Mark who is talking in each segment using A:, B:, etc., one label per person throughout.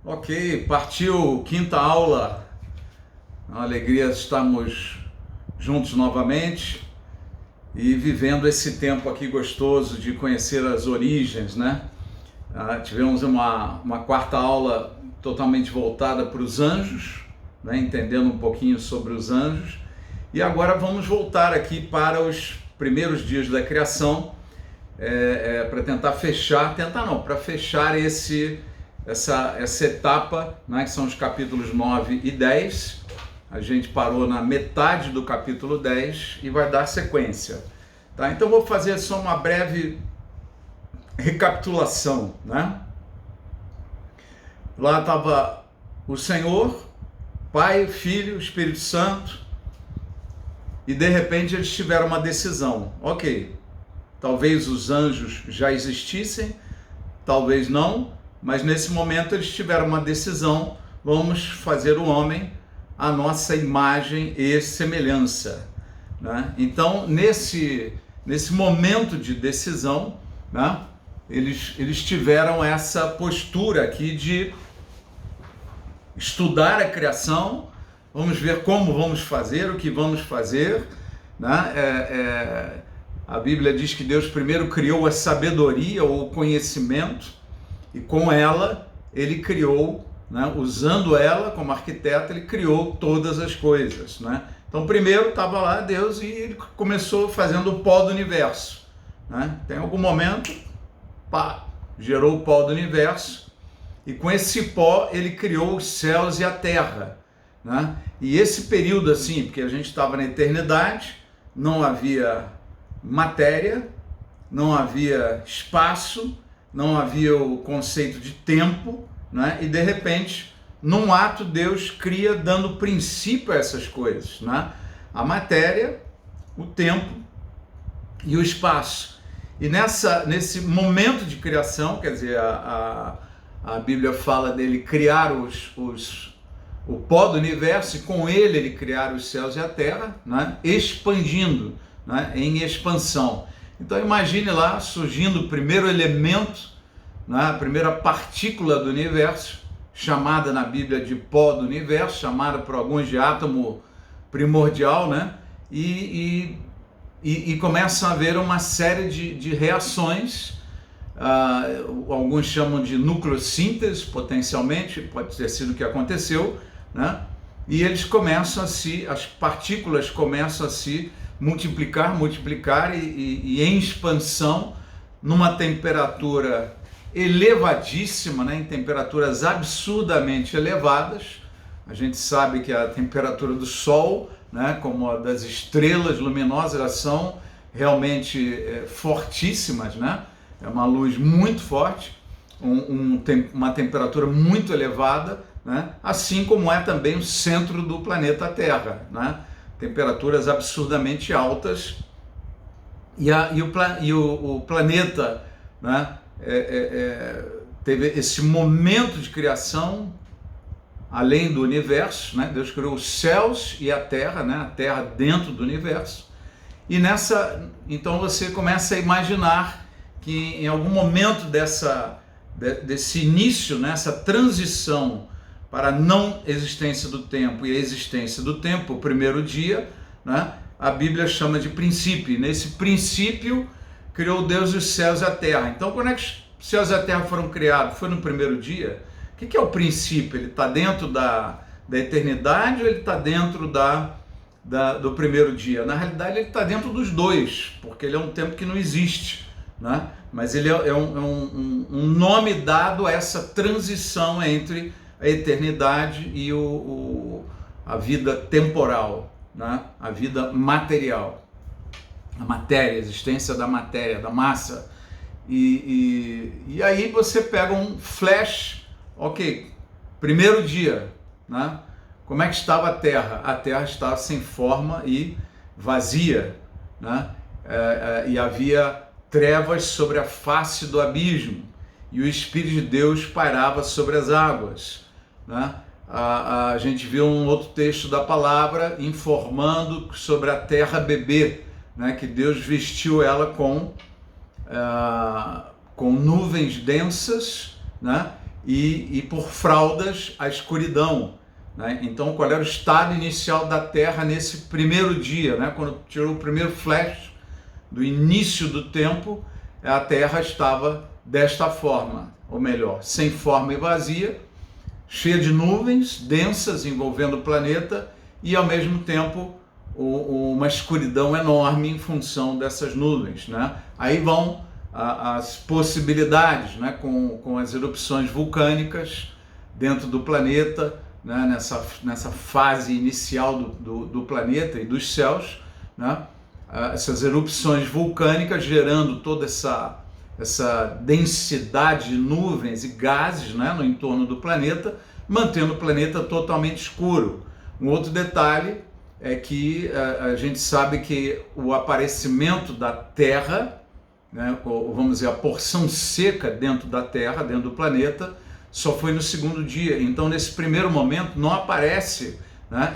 A: Ok, partiu quinta aula. Uma alegria estarmos juntos novamente e vivendo esse tempo aqui gostoso de conhecer as origens, né? Tivemos uma quarta aula totalmente voltada para os anjos, né? Entendendo um pouquinho sobre os anjos. E agora vamos voltar aqui para os primeiros dias da criação, para tentar fechar, para fechar essa etapa, né, que são os capítulos 9 e 10. A gente parou na metade do capítulo 10 e vai dar sequência. Tá? Então vou fazer só uma breve recapitulação. Né? Lá estava o Senhor, Pai, Filho, Espírito Santo, e de repente eles tiveram uma decisão. Ok, talvez os anjos já existissem, talvez não, mas nesse momento eles tiveram uma decisão: vamos fazer o homem à nossa imagem e semelhança. Né? Então, nesse momento de decisão, né, eles tiveram essa postura aqui de estudar a criação, vamos ver como vamos fazer, o que vamos fazer. Né? A Bíblia diz que Deus primeiro criou a sabedoria ou o conhecimento, e com ela ele criou, né, usando ela como arquiteto, ele criou todas as coisas. Né? Então primeiro estava lá Deus e ele começou fazendo o pó do universo. Né? Tem algum momento, gerou o pó do universo, e com esse pó ele criou os céus e a terra. Né? E esse período assim, porque a gente estava na eternidade, não havia matéria, não havia espaço, não havia o conceito de tempo, né? E de repente, num ato, Deus cria dando princípio a essas coisas, né? A matéria, o tempo e o espaço. E nesse momento de criação, quer dizer, a Bíblia fala dele criar o pó do universo, e com ele criar os céus e a terra, né? Expandindo, né? Em expansão. Então imagine lá surgindo o primeiro elemento, né? A primeira partícula do universo, chamada na Bíblia de pó do universo, chamada por alguns de átomo primordial, né? E começam a haver uma série de reações. Alguns chamam de nucleossíntese, potencialmente, pode ter sido o que aconteceu, né? E eles começam as partículas começam a se multiplicar e em expansão, numa temperatura elevadíssima, né? Em temperaturas absurdamente elevadas. A gente sabe que a temperatura do Sol, né, como a das estrelas luminosas, elas são realmente fortíssimas, né? É uma luz muito forte, uma temperatura muito elevada, né? Assim como é também o centro do planeta Terra, né? Temperaturas absurdamente altas, e o planeta, né, teve esse momento de criação além do universo, né? Deus criou os céus e a terra, né? A terra dentro do universo, e então você começa a imaginar que em algum momento desse início, né, essa transição para a não existência do tempo e a existência do tempo, o primeiro dia, né, a Bíblia chama de princípio. Nesse princípio, criou Deus os céus e a terra. Então, quando é que os céus e a terra foram criados? Foi no primeiro dia? O que é o princípio? Ele está dentro da eternidade ou ele está dentro do primeiro dia? Na realidade, ele está dentro dos dois, porque ele é um tempo que não existe. Né? Mas ele é um nome dado a essa transição entre a eternidade e a vida temporal, né? A vida material, a matéria, a existência da matéria, da massa. E aí você pega um flash, ok, primeiro dia, né? Como é que estava a Terra? A Terra estava sem forma e vazia, né? E havia trevas sobre a face do abismo, e o Espírito de Deus pairava sobre as águas. Né? A gente viu um outro texto da palavra informando sobre a terra bebê, né? Que Deus vestiu ela com nuvens densas, né? e por fraldas a escuridão, né? Então, qual era o estado inicial da Terra nesse primeiro dia, né? Quando tirou o primeiro flash do início do tempo, a Terra estava desta forma, ou melhor, sem forma e vazia, cheia de nuvens densas envolvendo o planeta e, ao mesmo tempo, uma escuridão enorme em função dessas nuvens, né? Aí vão as possibilidades, né? Com as erupções vulcânicas dentro do planeta, né? Nessa fase inicial do planeta e dos céus, né? Essas erupções vulcânicas gerando toda essa densidade de nuvens e gases, né? No entorno do planeta, mantendo o planeta totalmente escuro. Um outro detalhe é que a gente sabe que o aparecimento da Terra, né, ou vamos dizer, a porção seca dentro da Terra, dentro do planeta, só foi no segundo dia. Então, nesse primeiro momento, não aparece, né,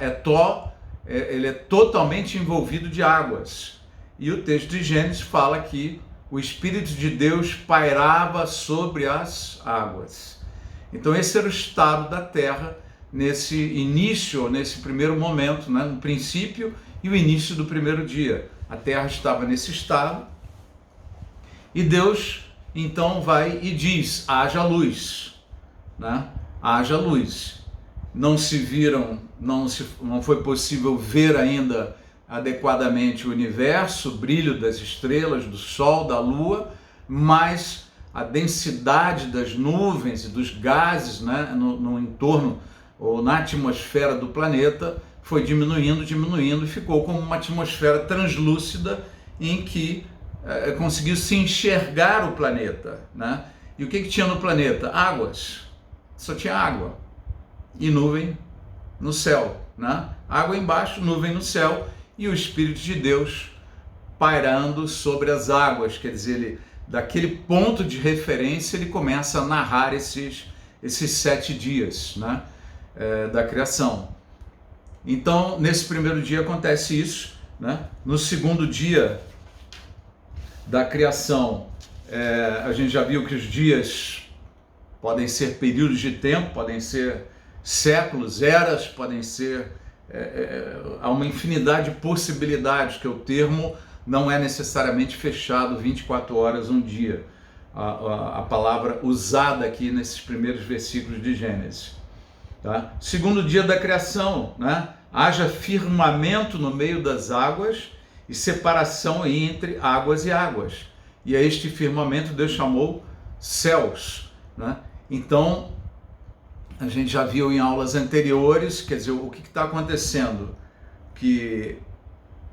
A: ele é totalmente envolvido de águas. E o texto de Gênesis fala que o Espírito de Deus pairava sobre as águas. Então, esse era o estado da Terra nesse início, nesse primeiro momento, né? No princípio e o início do primeiro dia. A Terra estava nesse estado e Deus então vai e diz: haja luz, né? Haja luz. Não se viram, não foi possível ver ainda adequadamente o universo, o brilho das estrelas, do Sol, da Lua, mas a densidade das nuvens e dos gases, né, no entorno ou na atmosfera do planeta foi diminuindo e ficou como uma atmosfera translúcida em que conseguiu se enxergar o planeta, né? E o que tinha no planeta? Águas. Só tinha água e nuvem no céu, né? Água embaixo, nuvem no céu e o Espírito de Deus pairando sobre as águas. Quer dizer, daquele ponto de referência ele começa a narrar esses 7 dias, né? Da criação. Então, nesse primeiro dia acontece isso, né? No segundo dia da criação, a gente já viu que os dias podem ser períodos de tempo, podem ser séculos, eras, podem ser... há uma infinidade de possibilidades, que o termo não é necessariamente fechado 24 horas um dia, a palavra usada aqui nesses primeiros versículos de Gênesis. Tá? Segundo dia da criação, né? Haja firmamento no meio das águas e separação entre águas e águas. E a este firmamento Deus chamou céus, né? Então, a gente já viu em aulas anteriores, quer dizer, o que está acontecendo? Que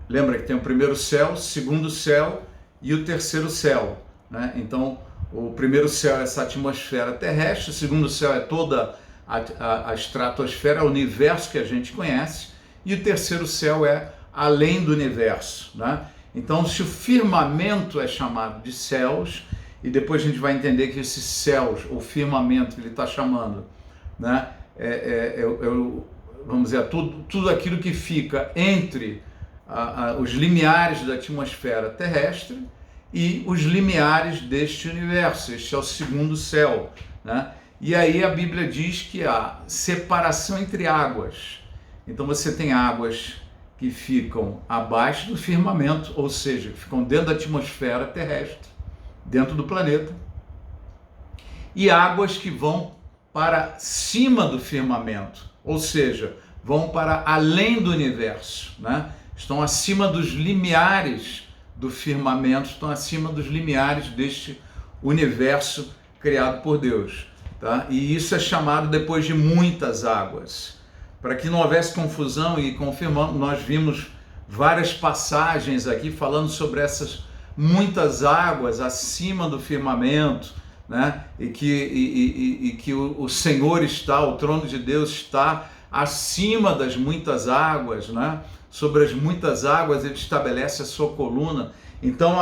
A: lembra que tem o primeiro céu, o segundo céu e o terceiro céu, né? Então, o primeiro céu é essa atmosfera terrestre, o segundo céu é toda a estratosfera, o universo que a gente conhece, e o terceiro céu é além do universo, né? Então, se o firmamento é chamado de céus, e depois a gente vai entender que esses céus, o firmamento que ele está chamando, né, vamos dizer, tudo aquilo que fica entre os limiares da atmosfera terrestre e os limiares deste universo. Este é o segundo céu, né? E aí a Bíblia diz que há separação entre águas. Então você tem águas que ficam abaixo do firmamento, ou seja, que ficam dentro da atmosfera terrestre, dentro do planeta, e águas que vão para cima do firmamento, ou seja, vão para além do universo, né? Estão acima dos limiares do firmamento, estão acima dos limiares deste universo criado por Deus. Tá? E isso é chamado depois de muitas águas. Para que não houvesse confusão, e confirmamos, nós vimos várias passagens aqui falando sobre essas muitas águas acima do firmamento, né? E que o Senhor está, o trono de Deus está acima das muitas águas, né? Sobre as muitas águas ele estabelece a sua coluna, então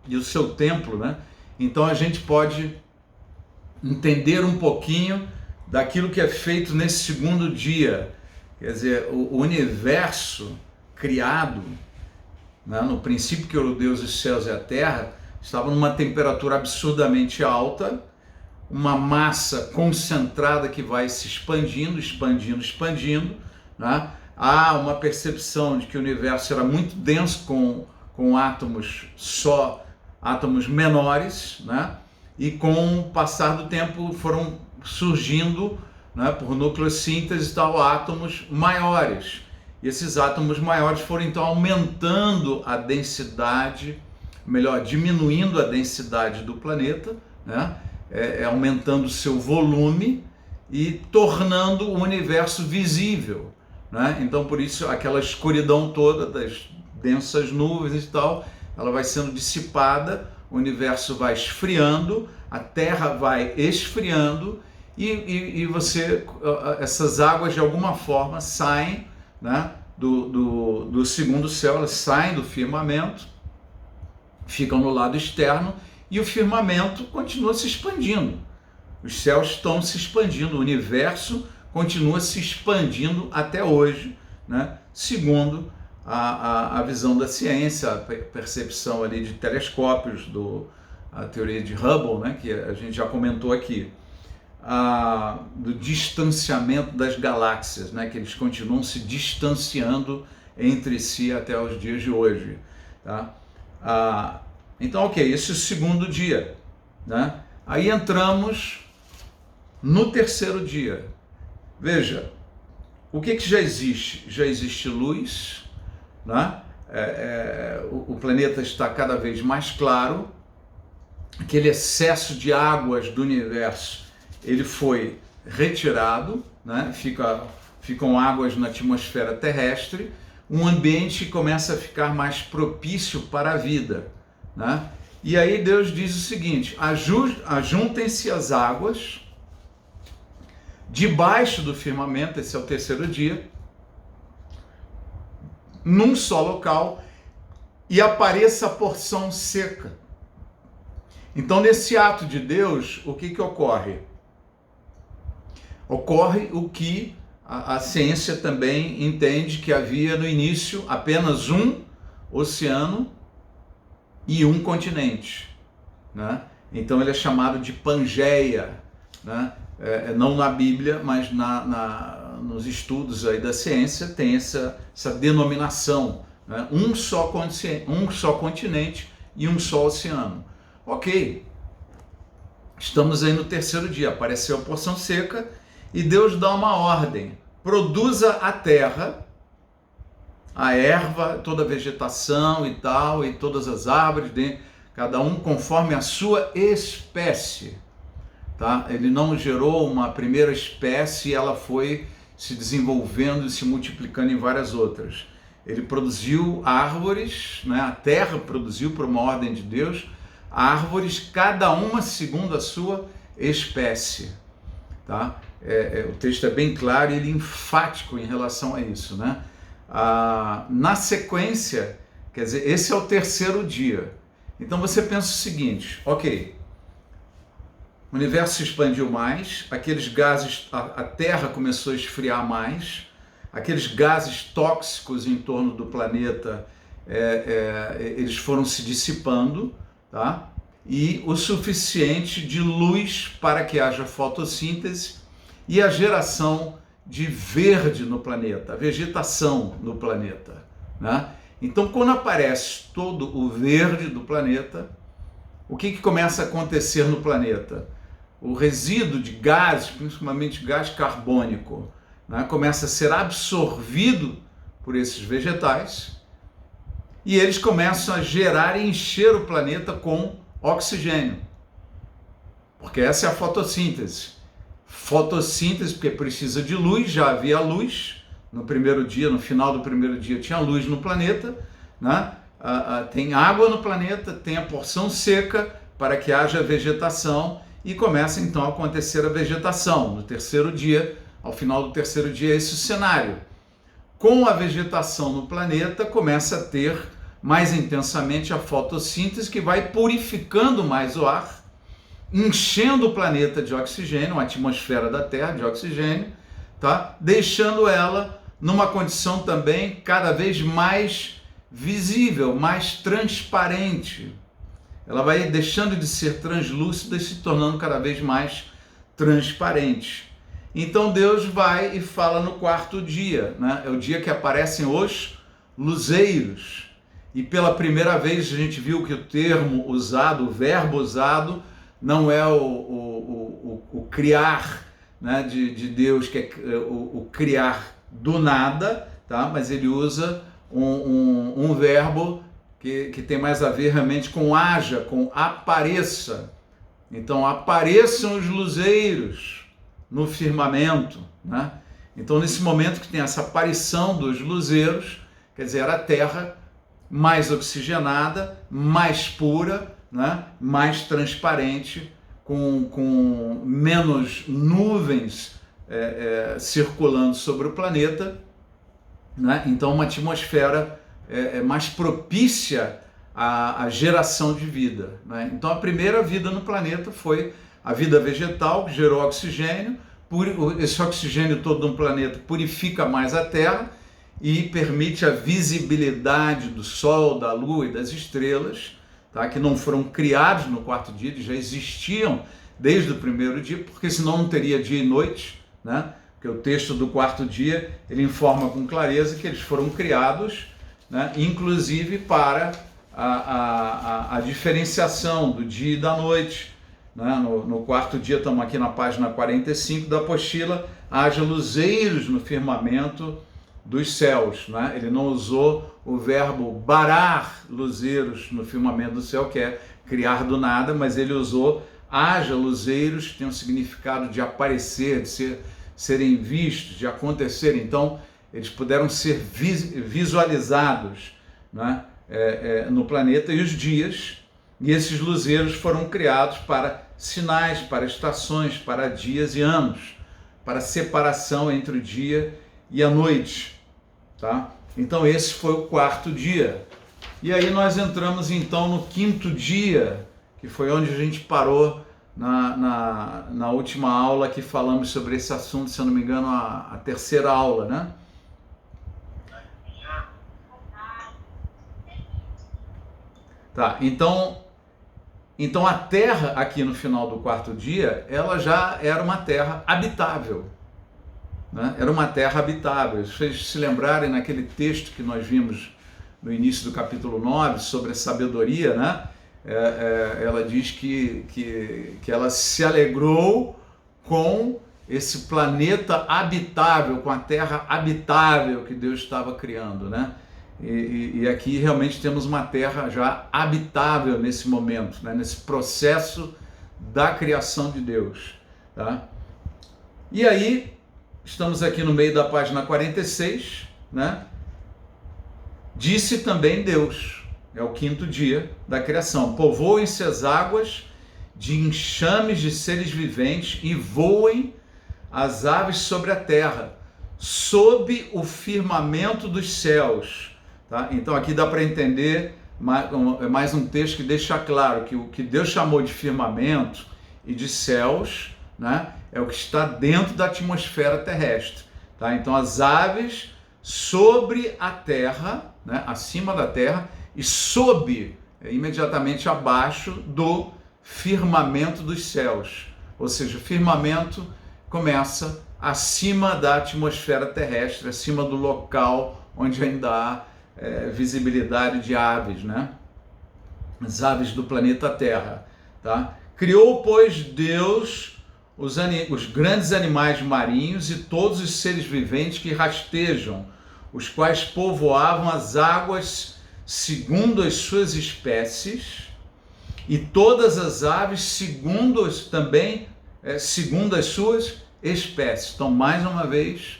A: e o seu templo, né? Então a gente pode entender um pouquinho daquilo que é feito nesse segundo dia. Quer dizer, o universo criado, né, no princípio criou Deus os céus e a terra, estava numa temperatura absurdamente alta, uma massa concentrada que vai se expandindo, né? Há uma percepção de que o universo era muito denso com átomos átomos menores, né? E com o passar do tempo foram surgindo, né, por nucleossíntese e tal, átomos maiores. E esses átomos maiores foram então aumentando a densidade, melhor, diminuindo a densidade do planeta, né? Aumentando o seu volume e tornando o universo visível, né? Então, por isso, aquela escuridão toda das densas nuvens e tal, ela vai sendo dissipada, o universo vai esfriando, a Terra vai esfriando e essas águas de alguma forma saem, né, do segundo céu, elas saem do firmamento, ficam no lado externo e o firmamento continua se expandindo. Os céus estão se expandindo, o universo continua se expandindo até hoje, né? Segundo a visão da ciência, a percepção ali de telescópios, a teoria de Hubble, né? Que a gente já comentou aqui, do distanciamento das galáxias, né? Que eles continuam se distanciando entre si até os dias de hoje, tá? Então, ok, esse é o segundo dia, né? Aí entramos no terceiro dia. Veja, o que já existe? Já existe luz, né? O planeta está cada vez mais claro, aquele excesso de águas do universo, ele foi retirado, né? Ficam águas na atmosfera terrestre, um ambiente começa a ficar mais propício para a vida, né? E aí Deus diz o seguinte: ajuntem-se as águas debaixo do firmamento, esse é o terceiro dia, num só local, e apareça a porção seca. Então, nesse ato de Deus, o que ocorre? Ocorre o que a ciência também entende que havia no início apenas um oceano e um continente, né? Então ele é chamado de Pangeia, né? Não na Bíblia, mas nos estudos aí da ciência tem essa denominação, né? Um só continente e um só oceano. Ok, estamos aí no terceiro dia, apareceu a porção seca e Deus dá uma ordem: produza a terra, a erva, toda a vegetação e tal, e todas as árvores, cada um conforme a sua espécie. Tá? Ele não gerou uma primeira espécie e ela foi se desenvolvendo e se multiplicando em várias outras. Ele produziu árvores, né? A terra produziu, por uma ordem de Deus, árvores, cada uma segundo a sua espécie. Tá? O texto é bem claro e ele é enfático em relação a isso, né? Na sequência, quer dizer, esse é o terceiro dia. Então você pensa o seguinte: ok, o universo se expandiu mais, aqueles gases, a Terra começou a esfriar mais, aqueles gases tóxicos em torno do planeta, eles foram se dissipando, tá? E o suficiente de luz para que haja fotossíntese e a geração de verde no planeta, a vegetação no planeta, né? Então, quando aparece todo o verde do planeta, o que começa a acontecer no planeta? O resíduo de gases, principalmente gás carbônico, né, começa a ser absorvido por esses vegetais e eles começam a gerar e encher o planeta com oxigênio, porque essa é a fotossíntese. Fotossíntese porque precisa de luz, já havia luz no primeiro dia, no final do primeiro dia tinha luz no planeta, né? Tem água no planeta, tem a porção seca para que haja vegetação e começa então a acontecer a vegetação. No terceiro dia, ao final do terceiro dia, esse é o cenário. Com a vegetação no planeta, começa a ter mais intensamente a fotossíntese, que vai purificando mais o ar, enchendo o planeta de oxigênio, a atmosfera da Terra de oxigênio, tá? Deixando ela numa condição também cada vez mais visível, mais transparente. ela vai deixando de ser translúcida e se tornando cada vez mais transparente. Então Deus vai e fala no quarto dia, né? É o dia que aparecem os luzeiros. E pela primeira vez a gente viu que o termo usado, o verbo usado, não é o criar, né, de Deus, que é o criar do nada, tá? Mas ele usa um verbo que tem mais a ver realmente com haja, com apareça. Então apareçam os luzeiros no firmamento, né? Então nesse momento que tem essa aparição dos luzeiros, quer dizer, era a terra mais oxigenada, mais pura, né? Mais transparente, com menos nuvens circulando sobre o planeta, né? Então uma atmosfera mais propícia à geração de vida, né? Então a primeira vida no planeta foi a vida vegetal, que gerou oxigênio. Esse oxigênio todo no planeta purifica mais a Terra e permite a visibilidade do Sol, da Lua e das estrelas, tá? Que não foram criados no quarto dia, eles já existiam desde o primeiro dia, porque senão não teria dia e noite, né? Porque o texto do quarto dia, ele informa com clareza que eles foram criados, né? Inclusive para a diferenciação do dia e da noite, né? No quarto dia, estamos aqui na página 45 da apostila, haja luzeiros no firmamento dos céus, né? Ele não usou o verbo barar luzeiros no firmamento do céu, que é criar do nada, mas ele usou haja luzeiros, que tem um significado de aparecer, de serem vistos, de acontecer. Então, eles puderam ser visualizados, né? No planeta, e os dias, e esses luzeiros foram criados para sinais, para estações, para dias e anos, para separação entre o dia e a noite, tá? Então esse foi o quarto dia. E aí nós entramos então no quinto dia, que foi onde a gente parou na última aula que falamos sobre esse assunto, se eu não me engano, a terceira aula, né? Tá, então a terra aqui no final do quarto dia, ela já era uma terra habitável, né? Era uma terra habitável. Se vocês se lembrarem naquele texto que nós vimos no início do capítulo 9 sobre a sabedoria, né? Ela diz que ela se alegrou com esse planeta habitável, com a terra habitável que Deus estava criando, né? E aqui realmente temos uma terra já habitável nesse momento, né? Nesse processo da criação de Deus, tá? E aí, estamos aqui no meio da página 46, né? Disse também Deus, é o quinto dia da criação: povoem-se as águas de enxames de seres viventes e voem as aves sobre a terra, sob o firmamento dos céus. Tá? Então aqui dá para entender mais um texto que deixa claro que o que Deus chamou de firmamento e de céus, né, é o que está dentro da atmosfera terrestre. Tá? Então as aves sobre a terra, né, acima da terra, e sob, imediatamente abaixo do firmamento dos céus. Ou seja, o firmamento começa acima da atmosfera terrestre, acima do local onde ainda há visibilidade de aves, né? As aves do planeta Terra, tá? Criou, pois, Deus os grandes animais marinhos e todos os seres viventes que rastejam, os quais povoavam as águas segundo as suas espécies, e todas as aves segundo as suas espécies. Então, mais uma vez,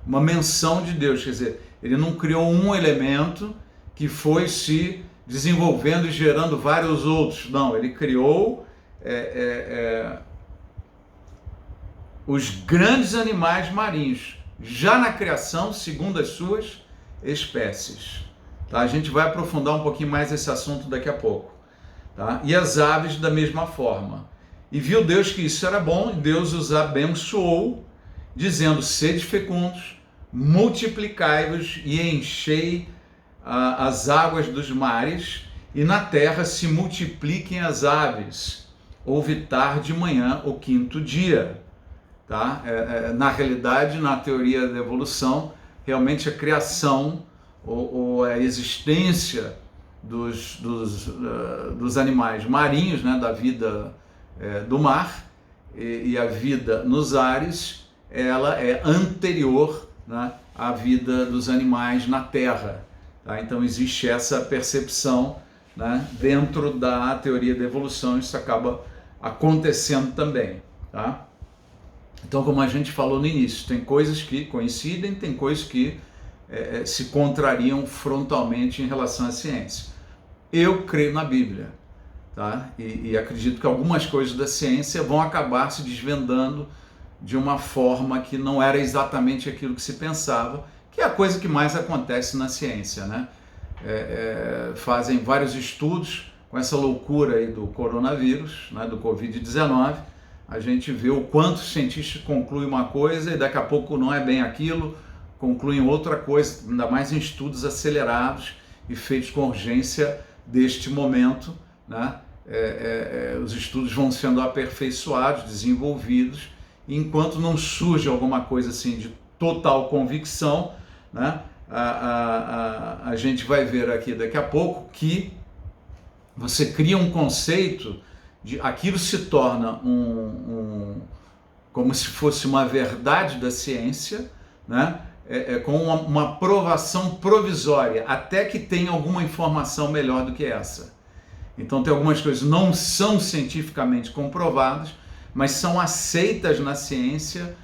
A: uma menção de Deus, quer dizer, ele não criou um elemento que foi se desenvolvendo e gerando vários outros. Não, ele criou os grandes animais marinhos, já na criação, segundo as suas espécies. Tá? A gente vai aprofundar um pouquinho mais esse assunto daqui a pouco. Tá? E as aves da mesma forma. E viu Deus que isso era bom, e Deus os abençoou, dizendo: sede fecundos, multiplicai-vos e enchei as águas dos mares e na terra se multipliquem as aves, houve tarde de manhã o quinto dia. Tá? Na realidade, na teoria da evolução, realmente a criação ou a existência dos animais marinhos, né, da vida do mar e a vida nos ares, ela é anterior, né, à vida dos animais na terra. Tá? Então existe essa percepção, né, dentro da teoria da evolução, isso acaba acontecendo também. Tá? Então, como a gente falou no início, tem coisas que coincidem, tem coisas que se contrariam frontalmente em relação à ciência. Eu creio na Bíblia, tá? E acredito que algumas coisas da ciência vão acabar se desvendando de uma forma que não era exatamente aquilo que se pensava, que é a coisa que mais acontece na ciência, né? Fazem vários estudos com essa loucura aí do coronavírus, né, do Covid-19, a gente vê o quanto os cientistas concluem uma coisa e daqui a pouco não é bem aquilo, concluem outra coisa, ainda mais em estudos acelerados e feitos com urgência deste momento, né? Os estudos vão sendo aperfeiçoados, desenvolvidos, e enquanto não surge alguma coisa assim de total convicção, né? A gente vai ver aqui daqui a pouco que você cria um conceito de aquilo se torna como se fosse uma verdade da ciência, né? Com uma aprovação provisória, até que tenha alguma informação melhor do que essa. Então tem algumas coisas que não são cientificamente comprovadas, mas são aceitas na ciência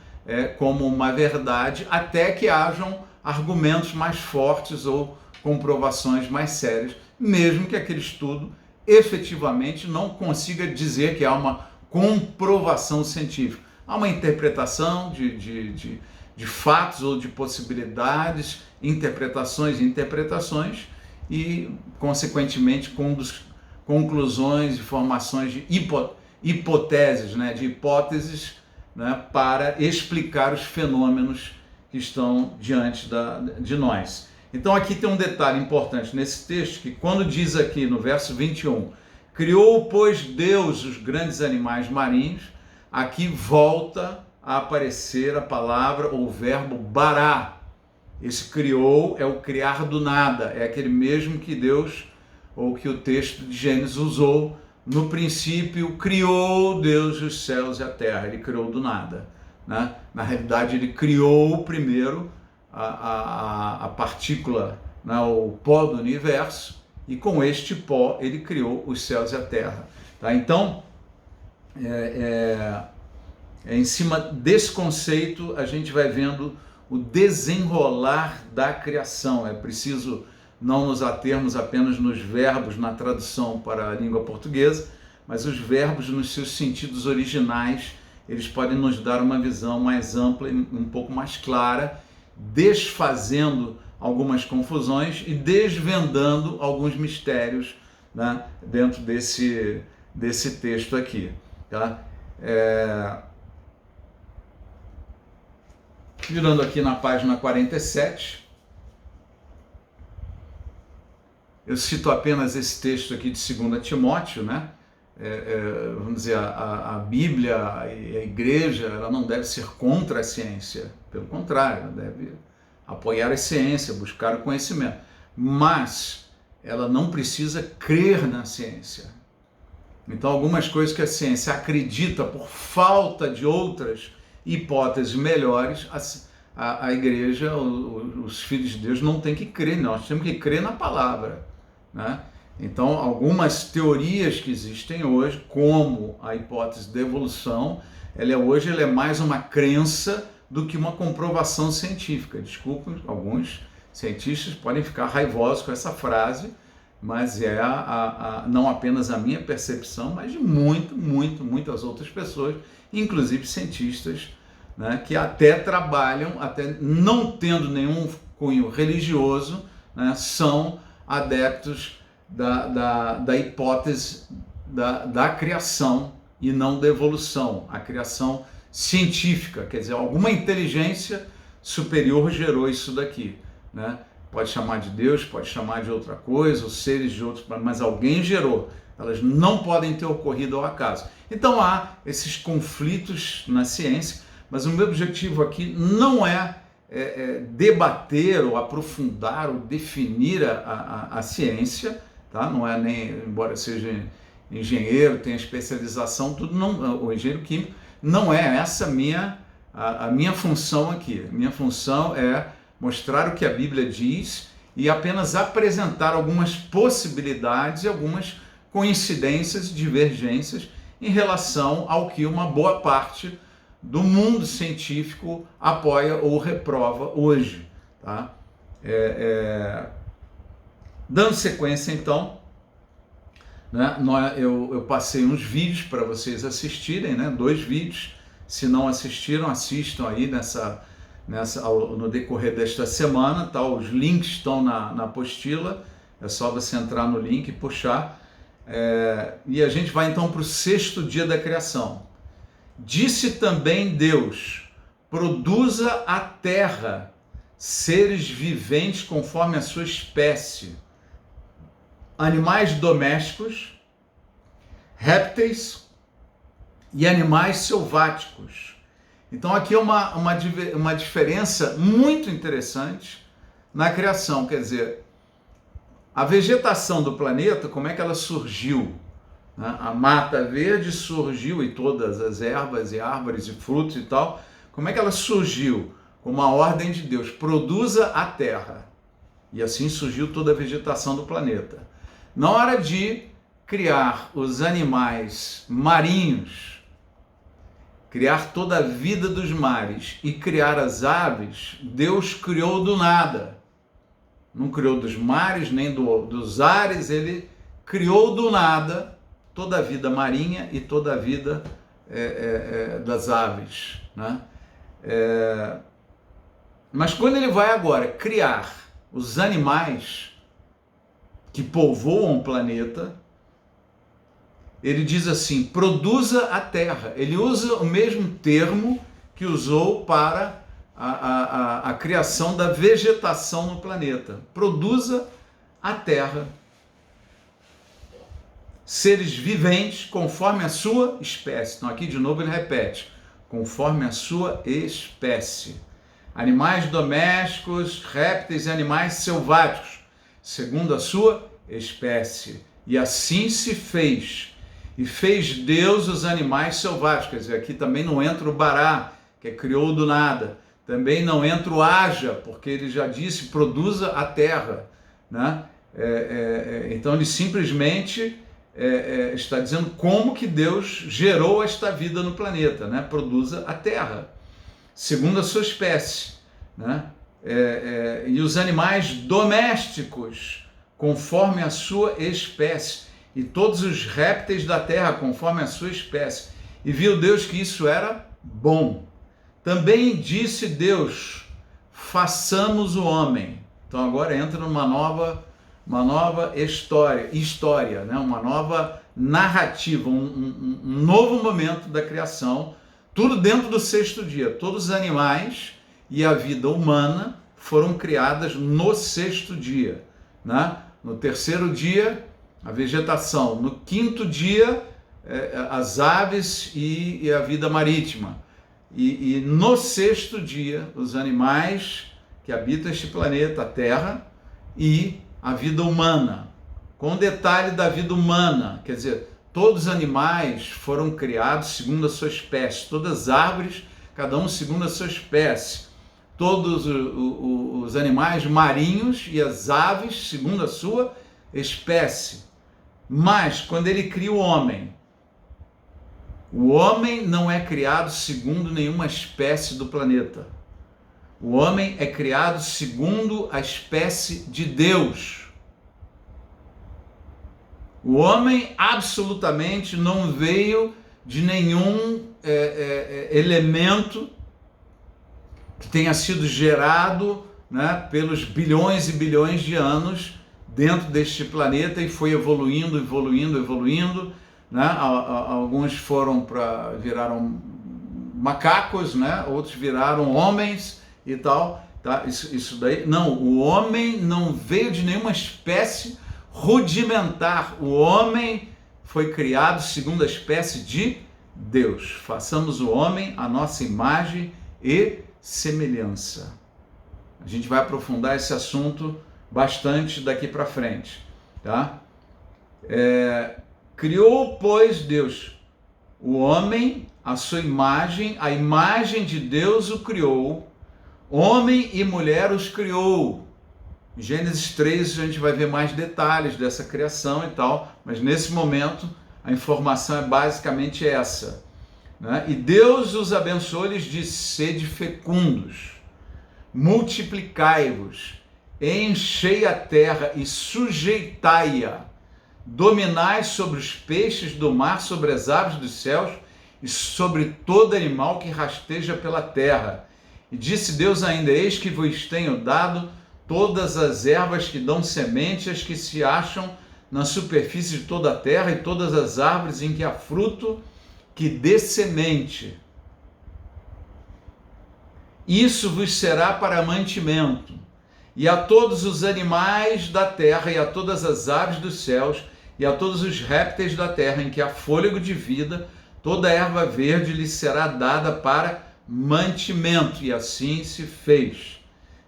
A: como uma verdade, até que hajam argumentos mais fortes ou comprovações mais sérias, mesmo que aquele estudo efetivamente não consiga dizer que há uma comprovação científica. Há uma interpretação de fatos ou de possibilidades, interpretações e, consequentemente, conclusões e formações de hipoteses, né, de hipóteses, né, para explicar os fenômenos que estão diante de nós. Então aqui tem um detalhe importante nesse texto, que quando diz aqui no verso 21, criou, pois, Deus os grandes animais marinhos, aqui volta a aparecer a palavra ou o verbo bará. Esse criou é o criar do nada, é aquele mesmo que Deus, ou que o texto de Gênesis usou. No princípio criou Deus os céus e a terra, ele criou do nada, né? Na realidade ele criou primeiro a partícula, né, o pó do universo, e com este pó ele criou os céus e a terra. Tá? Então, em cima desse conceito, a gente vai vendo o desenrolar da criação. É preciso não nos atermos apenas nos verbos na tradução para a língua portuguesa, mas os verbos nos seus sentidos originais, eles podem nos dar uma visão mais ampla e um pouco mais clara, desfazendo algumas confusões e desvendando alguns mistérios, né, dentro desse texto aqui. Tá? Virando aqui na página 47, eu cito apenas esse texto aqui de 2 Timóteo, né? Vamos dizer, a Bíblia e a igreja, ela não deve ser contra a ciência, pelo contrário, ela deve apoiar a ciência, buscar o conhecimento, mas ela não precisa crer na ciência. Então, algumas coisas que a ciência acredita por falta de outras hipóteses melhores, a igreja, os filhos de Deus não têm que crer, nós temos que crer na palavra, né? Então, algumas teorias que existem hoje, como a hipótese da evolução, hoje ela é mais uma crença do que uma comprovação científica. Desculpem, alguns cientistas podem ficar raivosos com essa frase, mas não apenas a minha percepção, mas de muitas outras pessoas, inclusive cientistas, né, que até trabalham, até não tendo nenhum cunho religioso, né, são adeptos da hipótese da criação e não da evolução, a criação científica, quer dizer, alguma inteligência superior gerou isso daqui, né? pode chamar de Deus, pode chamar de outra coisa, os seres de outros, mas alguém gerou. Elas não podem ter ocorrido ao acaso. Então há esses conflitos na ciência, mas o meu objetivo aqui não é debater ou aprofundar ou definir a ciência, tá? Não é nem, embora seja engenheiro, tenha especialização, tudo não, o engenheiro químico, não é essa a minha função aqui. A minha função é mostrar o que a Bíblia diz e apenas apresentar algumas possibilidades e algumas coincidências e divergências em relação ao que uma boa parte do mundo científico apoia ou reprova hoje. Tá? Dando sequência, então, né, eu passei uns vídeos para vocês assistirem, né, 2 vídeos. Se não assistiram, assistam aí no decorrer desta semana. Tá? Os links estão na apostila, é só você entrar no link e puxar. E a gente vai então para o 6º dia da criação. Disse também Deus: produza a terra seres viventes conforme a sua espécie, animais domésticos, répteis e animais selváticos. Então aqui é uma diferença muito interessante na criação, quer dizer, a vegetação do planeta, como é que ela surgiu? A mata verde surgiu e todas as ervas e árvores e frutos e tal, como é que ela surgiu? Com uma ordem de Deus: produza a terra. E assim surgiu toda a vegetação do planeta. Na hora de criar os animais marinhos, criar toda a vida dos mares e criar as aves, Deus criou do nada. Não criou dos mares nem dos ares, ele criou do nada toda a vida marinha e toda a vida das aves. Né? Mas quando ele vai agora criar os animais que povoam o planeta, ele diz assim: produza a terra. Ele usa o mesmo termo que usou para a criação da vegetação no planeta. Produza a terra seres viventes conforme a sua espécie. Então aqui de novo ele repete: conforme a sua espécie. Animais domésticos, répteis e animais selváticos, segundo a sua espécie. E assim se fez. E fez Deus os animais selváticos. Quer dizer, aqui também não entra o Bará, que criou do nada. Também não entra o Haja, porque ele já disse: produza a terra. Né? Então ele simplesmente está dizendo como que Deus gerou esta vida no planeta, né? Produza a terra, segundo a sua espécie, né? E os animais domésticos, conforme a sua espécie, e todos os répteis da terra, conforme a sua espécie. E viu Deus que isso era bom. Também disse Deus: façamos o homem. Então agora entra numa nova história, né? Uma nova narrativa, um novo momento da criação, tudo dentro do 6º dia. Todos os animais e a vida humana foram criadas no 6º dia. Né? No 3º dia, a vegetação. No 5º dia, as aves e a vida marítima. E no 6º dia, os animais que habitam este planeta, a Terra, e a vida humana, com detalhe da vida humana, quer dizer, todos os animais foram criados segundo a sua espécie, todas as árvores, cada um segundo a sua espécie, todos os animais marinhos e as aves segundo a sua espécie. Mas, quando ele cria o homem não é criado segundo nenhuma espécie do planeta. O homem é criado segundo a espécie de Deus. O homem absolutamente não veio de nenhum elemento que tenha sido gerado, né, pelos bilhões e bilhões de anos dentro deste planeta e foi evoluindo. Né? Alguns viraram macacos, né? Outros viraram homens e tal, tá? Isso daí, não, o homem não veio de nenhuma espécie rudimentar. O homem foi criado segundo a espécie de Deus. Façamos o homem a nossa imagem e semelhança. A gente vai aprofundar esse assunto bastante daqui para frente, tá? Criou, pois, Deus o homem, a sua imagem, a imagem de Deus o criou, homem e mulher os criou. Em Gênesis 3 a gente vai ver mais detalhes dessa criação e tal, mas nesse momento a informação é basicamente essa, né? E Deus os abençoou, lhes disse: sede fecundos, multiplicai-vos, enchei a terra e sujeitai-a, dominai sobre os peixes do mar, sobre as aves dos céus e sobre todo animal que rasteja pela terra. E disse Deus ainda: eis que vos tenho dado todas as ervas que dão semente, as que se acham na superfície de toda a terra, e todas as árvores em que há fruto que dê semente. Isso vos será para mantimento. E a todos os animais da terra, e a todas as aves dos céus, e a todos os répteis da terra, em que há fôlego de vida, toda a erva verde lhe será dada para mantimento. E assim se fez.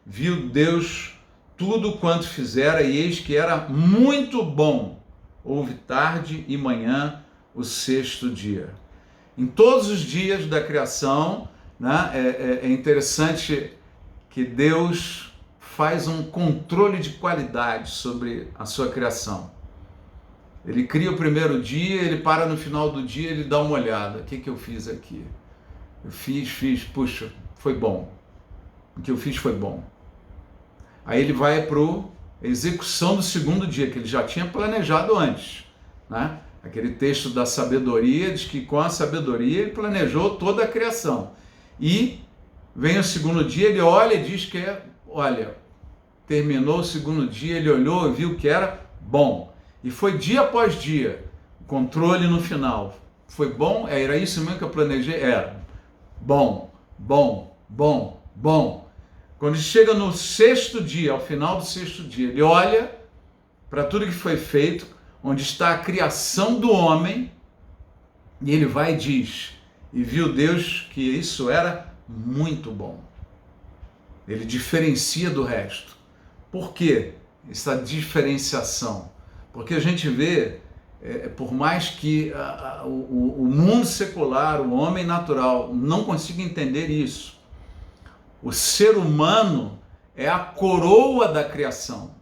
A: Viu Deus tudo quanto fizera, e eis que era muito bom. Houve tarde e manhã o sexto dia. Em todos os dias da criação, né, é interessante que Deus faz um controle de qualidade sobre a sua criação. Ele cria o primeiro dia, ele para no final do dia, ele dá uma olhada. O que eu fiz aqui? Eu fiz, puxa, foi bom. O que eu fiz foi bom. Aí ele vai para a execução do segundo dia, que ele já tinha planejado antes, né? Aquele texto da sabedoria diz que com a sabedoria ele planejou toda a criação. E vem o segundo dia, ele olha e diz que terminou o segundo dia, ele olhou e viu que era bom. E foi dia após dia, controle no final. Foi bom? Era isso mesmo que eu planejei? Era. Bom, bom, bom, bom. Quando chega no sexto dia, ao final do sexto dia, ele olha para tudo que foi feito, onde está a criação do homem, e ele vai e diz: e viu Deus que isso era muito bom. Ele diferencia do resto. Por quê? Essa diferenciação. Porque a gente vê, por mais que o mundo secular, o homem natural, não consiga entender isso, o ser humano é a coroa da criação.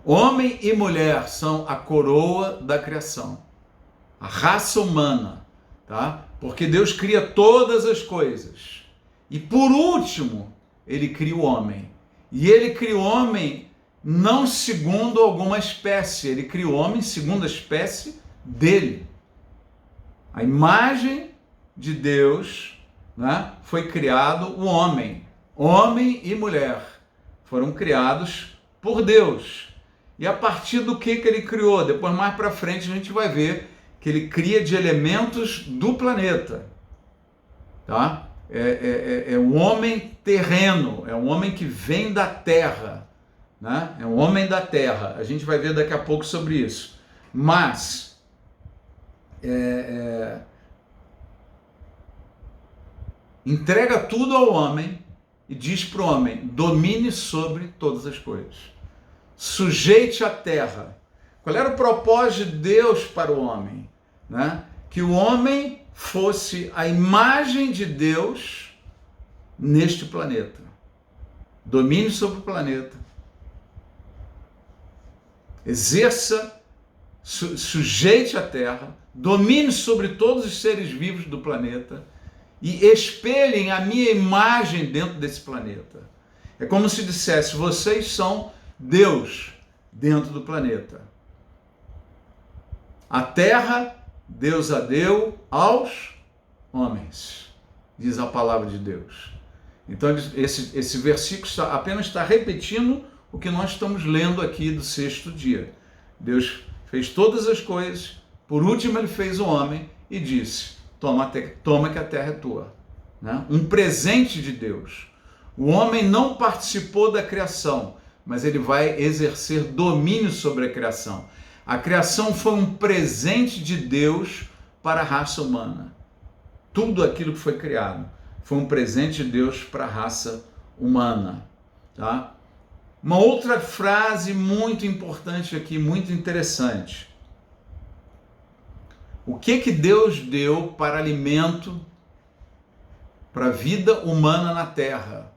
A: Homem e mulher são a coroa da criação. A raça humana, tá? Porque Deus cria todas as coisas. E por último, ele cria o homem. E ele cria o homem não segundo alguma espécie, ele cria o homem segundo a espécie dele. A imagem de Deus, né, foi criado o homem. Homem e mulher foram criados por Deus. E a partir do que ele criou? Depois, mais para frente, a gente vai ver que ele cria de elementos do planeta. Tá? É um homem terreno, é um homem que vem da terra. Né? É um homem da terra. A gente vai ver daqui a pouco sobre isso. Mas entrega tudo ao homem e diz para o homem: domine sobre todas as coisas. Sujeite a terra. Qual era o propósito de Deus para o homem? Né? Que o homem fosse a imagem de Deus neste planeta. Domine sobre o planeta. Exerça, sujeite a terra, domine sobre todos os seres vivos do planeta e espelhem a minha imagem dentro desse planeta. É como se dissesse: vocês são Deus dentro do planeta. A terra Deus a deu aos homens, diz a palavra de Deus. Então esse versículo apenas está repetindo o que nós estamos lendo aqui do sexto dia. Deus fez todas as coisas, por último ele fez o homem e disse: toma que a terra é tua. Né? Um presente de Deus. O homem não participou da criação, mas ele vai exercer domínio sobre a criação. A criação foi um presente de Deus para a raça humana. Tudo aquilo que foi criado foi um presente de Deus para a raça humana. Tá? Uma outra frase muito importante aqui, muito interessante. O que Deus deu para alimento para a vida humana na Terra?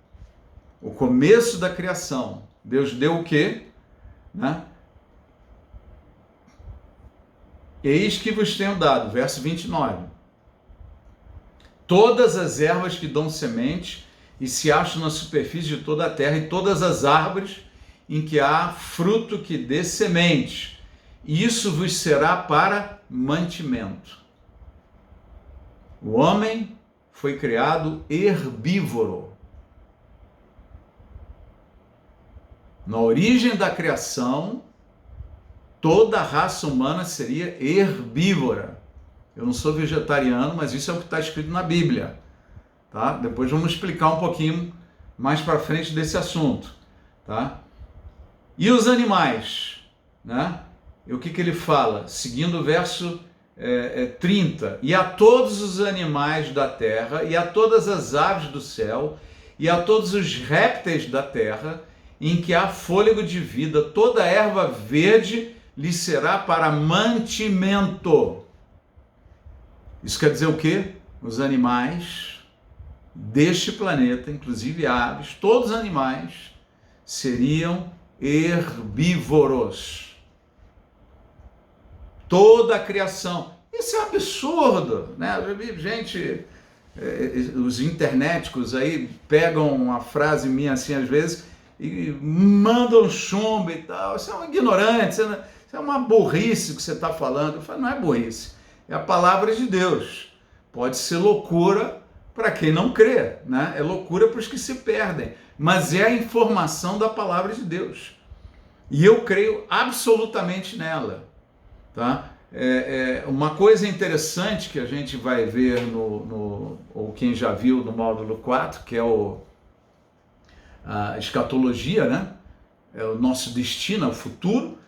A: O começo da criação. Deus deu o quê? Né? Eis que vos tenho dado, verso 29. Todas as ervas que dão semente e se acham na superfície de toda a terra, e todas as árvores em que há fruto que dê semente. Isso vos será para mantimento. O homem foi criado herbívoro. Na origem da criação, toda a raça humana seria herbívora. Eu não sou vegetariano, mas isso é o que está escrito na Bíblia. Tá? Depois vamos explicar um pouquinho mais para frente desse assunto. Tá? E os animais? Né? E o que ele fala? Seguindo o verso 30. E a todos os animais da terra, e a todas as aves do céu, e a todos os répteis da terra, em que há fôlego de vida, toda erva verde lhe será para mantimento. Isso quer dizer o quê? Os animais deste planeta, inclusive aves, todos os animais, seriam herbívoros. Toda a criação. Isso é um absurdo, né? Eu já vi gente, os internéticos aí pegam uma frase minha assim às vezes e mandam chumbo e tal. Você é um ignorante, isso é uma burrice que você está falando. Eu falo, não é burrice, é a palavra de Deus. Pode ser loucura para quem não crê, né? É loucura para os que se perdem, mas é a informação da palavra de Deus. E eu creio absolutamente nela. Tá? Uma coisa interessante que a gente vai ver ou quem já viu no módulo 4, que é a escatologia, né? É o nosso destino, o futuro,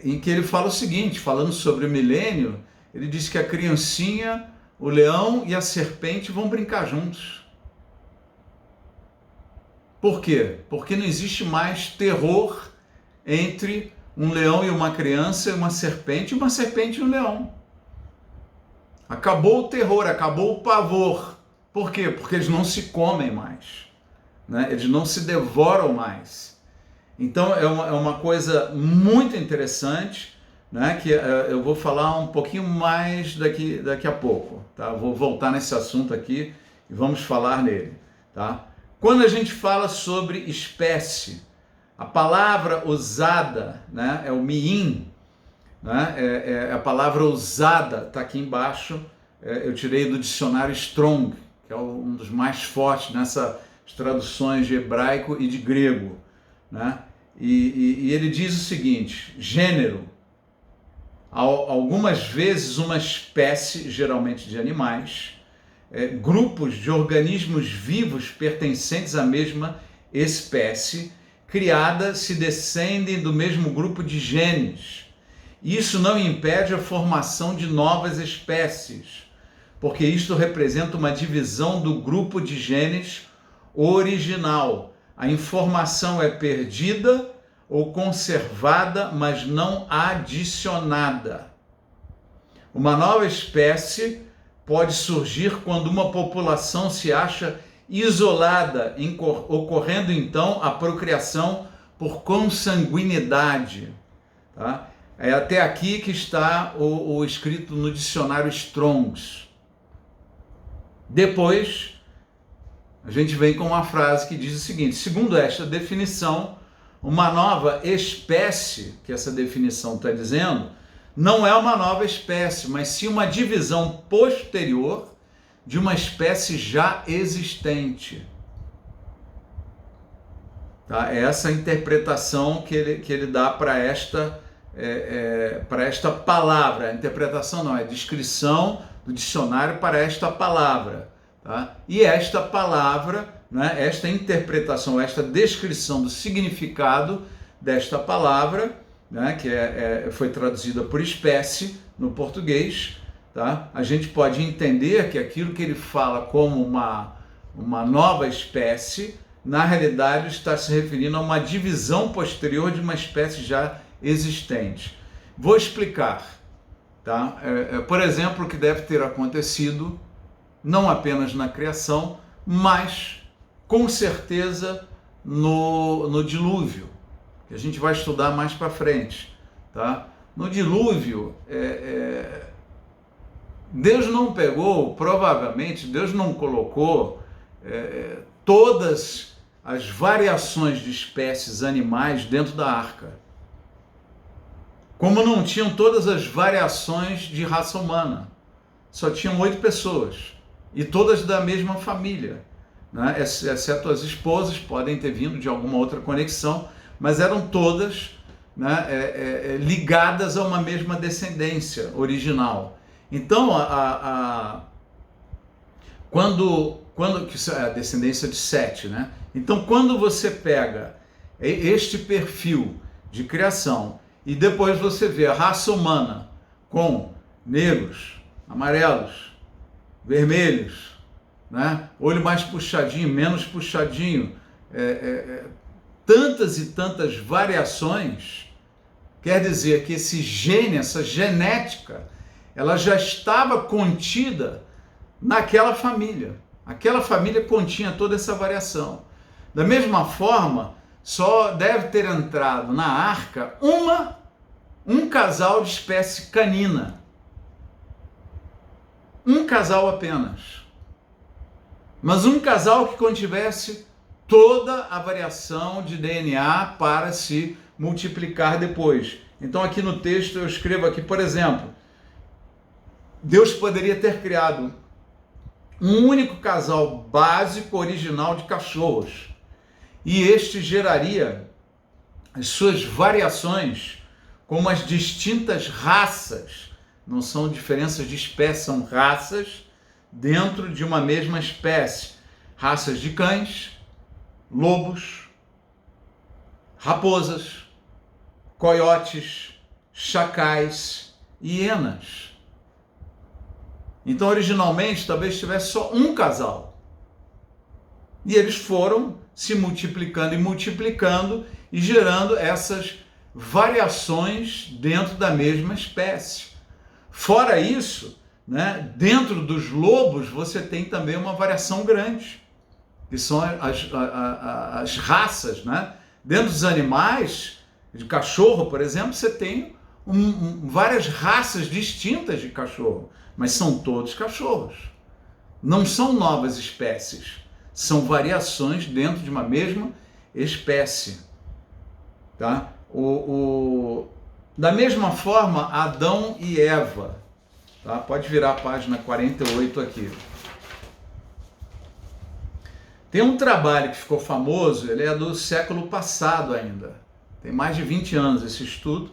A: em que ele fala o seguinte, falando sobre o milênio, ele diz que a criancinha, o leão e a serpente vão brincar juntos. Por quê? Porque não existe mais terror entre um leão e uma criança, uma serpente e um leão. Acabou o terror, acabou o pavor. Por quê? Porque eles não se comem mais, né? Eles não se devoram mais. Então é uma coisa muito interessante, né? Que eu vou falar um pouquinho mais daqui a pouco. Tá? Vou voltar nesse assunto aqui e vamos falar nele. Tá? Quando a gente fala sobre espécie, a palavra usada, né, é o miim, né, a palavra usada está aqui embaixo, eu tirei do dicionário Strong, que é um dos mais fortes nessas traduções de hebraico e de grego. Né? E ele diz o seguinte, gênero, algumas vezes uma espécie, geralmente de animais, grupos de organismos vivos pertencentes à mesma espécie, criada se descendem do mesmo grupo de genes. Isso não impede a formação de novas espécies, porque isto representa uma divisão do grupo de genes original. A informação é perdida ou conservada, mas não adicionada. Uma nova espécie pode surgir quando uma população se acha isolada, ocorrendo então a procriação por consanguinidade. Tá? É até aqui que está o escrito no dicionário Strongs. Depois, a gente vem com uma frase que diz o seguinte, segundo esta definição, uma nova espécie, que essa definição está dizendo, não é uma nova espécie, mas sim uma divisão posterior de uma espécie já existente. Tá? É essa interpretação que ele dá para esta palavra. A interpretação não, é a descrição do dicionário para esta palavra. Tá? E esta palavra né, esta interpretação, esta descrição do significado desta palavra, né, que foi traduzida por espécie no português, tá? A gente pode entender que aquilo que ele fala como uma nova espécie, na realidade está se referindo a uma divisão posterior de uma espécie já existente. Vou explicar, tá? Por exemplo, o que deve ter acontecido, não apenas na criação, mas com certeza no dilúvio, que a gente vai estudar mais para frente, tá? No dilúvio, Deus não pegou, provavelmente, Deus não colocou todas as variações de espécies animais dentro da arca. Como não tinham todas as variações de raça humana. Só tinham 8 pessoas, e todas da mesma família, né? Exceto as esposas, podem ter vindo de alguma outra conexão, mas eram todas, né, ligadas a uma mesma descendência original. Então, quando a descendência de Sete, né? Então, quando você pega este perfil de criação e depois você vê a raça humana com negros, amarelos, vermelhos, né? Olho mais puxadinho, menos puxadinho, tantas e tantas variações, quer dizer que esse gene, essa genética, ela já estava contida naquela família. Aquela família continha toda essa variação. Da mesma forma, só deve ter entrado na arca um casal de espécie canina. Um casal apenas. Mas um casal que contivesse toda a variação de DNA para se multiplicar depois. Então aqui no texto eu escrevo aqui, por exemplo, Deus poderia ter criado um único casal básico original de cachorros, e este geraria as suas variações como as distintas raças, não são diferenças de espécie, são raças dentro de uma mesma espécie, raças de cães, lobos, raposas, coiotes, chacais e hienas. Então, originalmente, talvez tivesse só um casal. E eles foram se multiplicando e gerando essas variações dentro da mesma espécie. Fora isso, né, dentro dos lobos você tem também uma variação grande, que são as raças, né? Dentro dos animais, de cachorro, por exemplo, você tem várias raças distintas de cachorro, mas são todos cachorros. Não são novas espécies, são variações dentro de uma mesma espécie. Tá? Da mesma forma, Adão e Eva. Tá? Pode virar a página 48 aqui. Tem um trabalho que ficou famoso, ele é do século passado ainda. Tem mais de 20 anos esse estudo,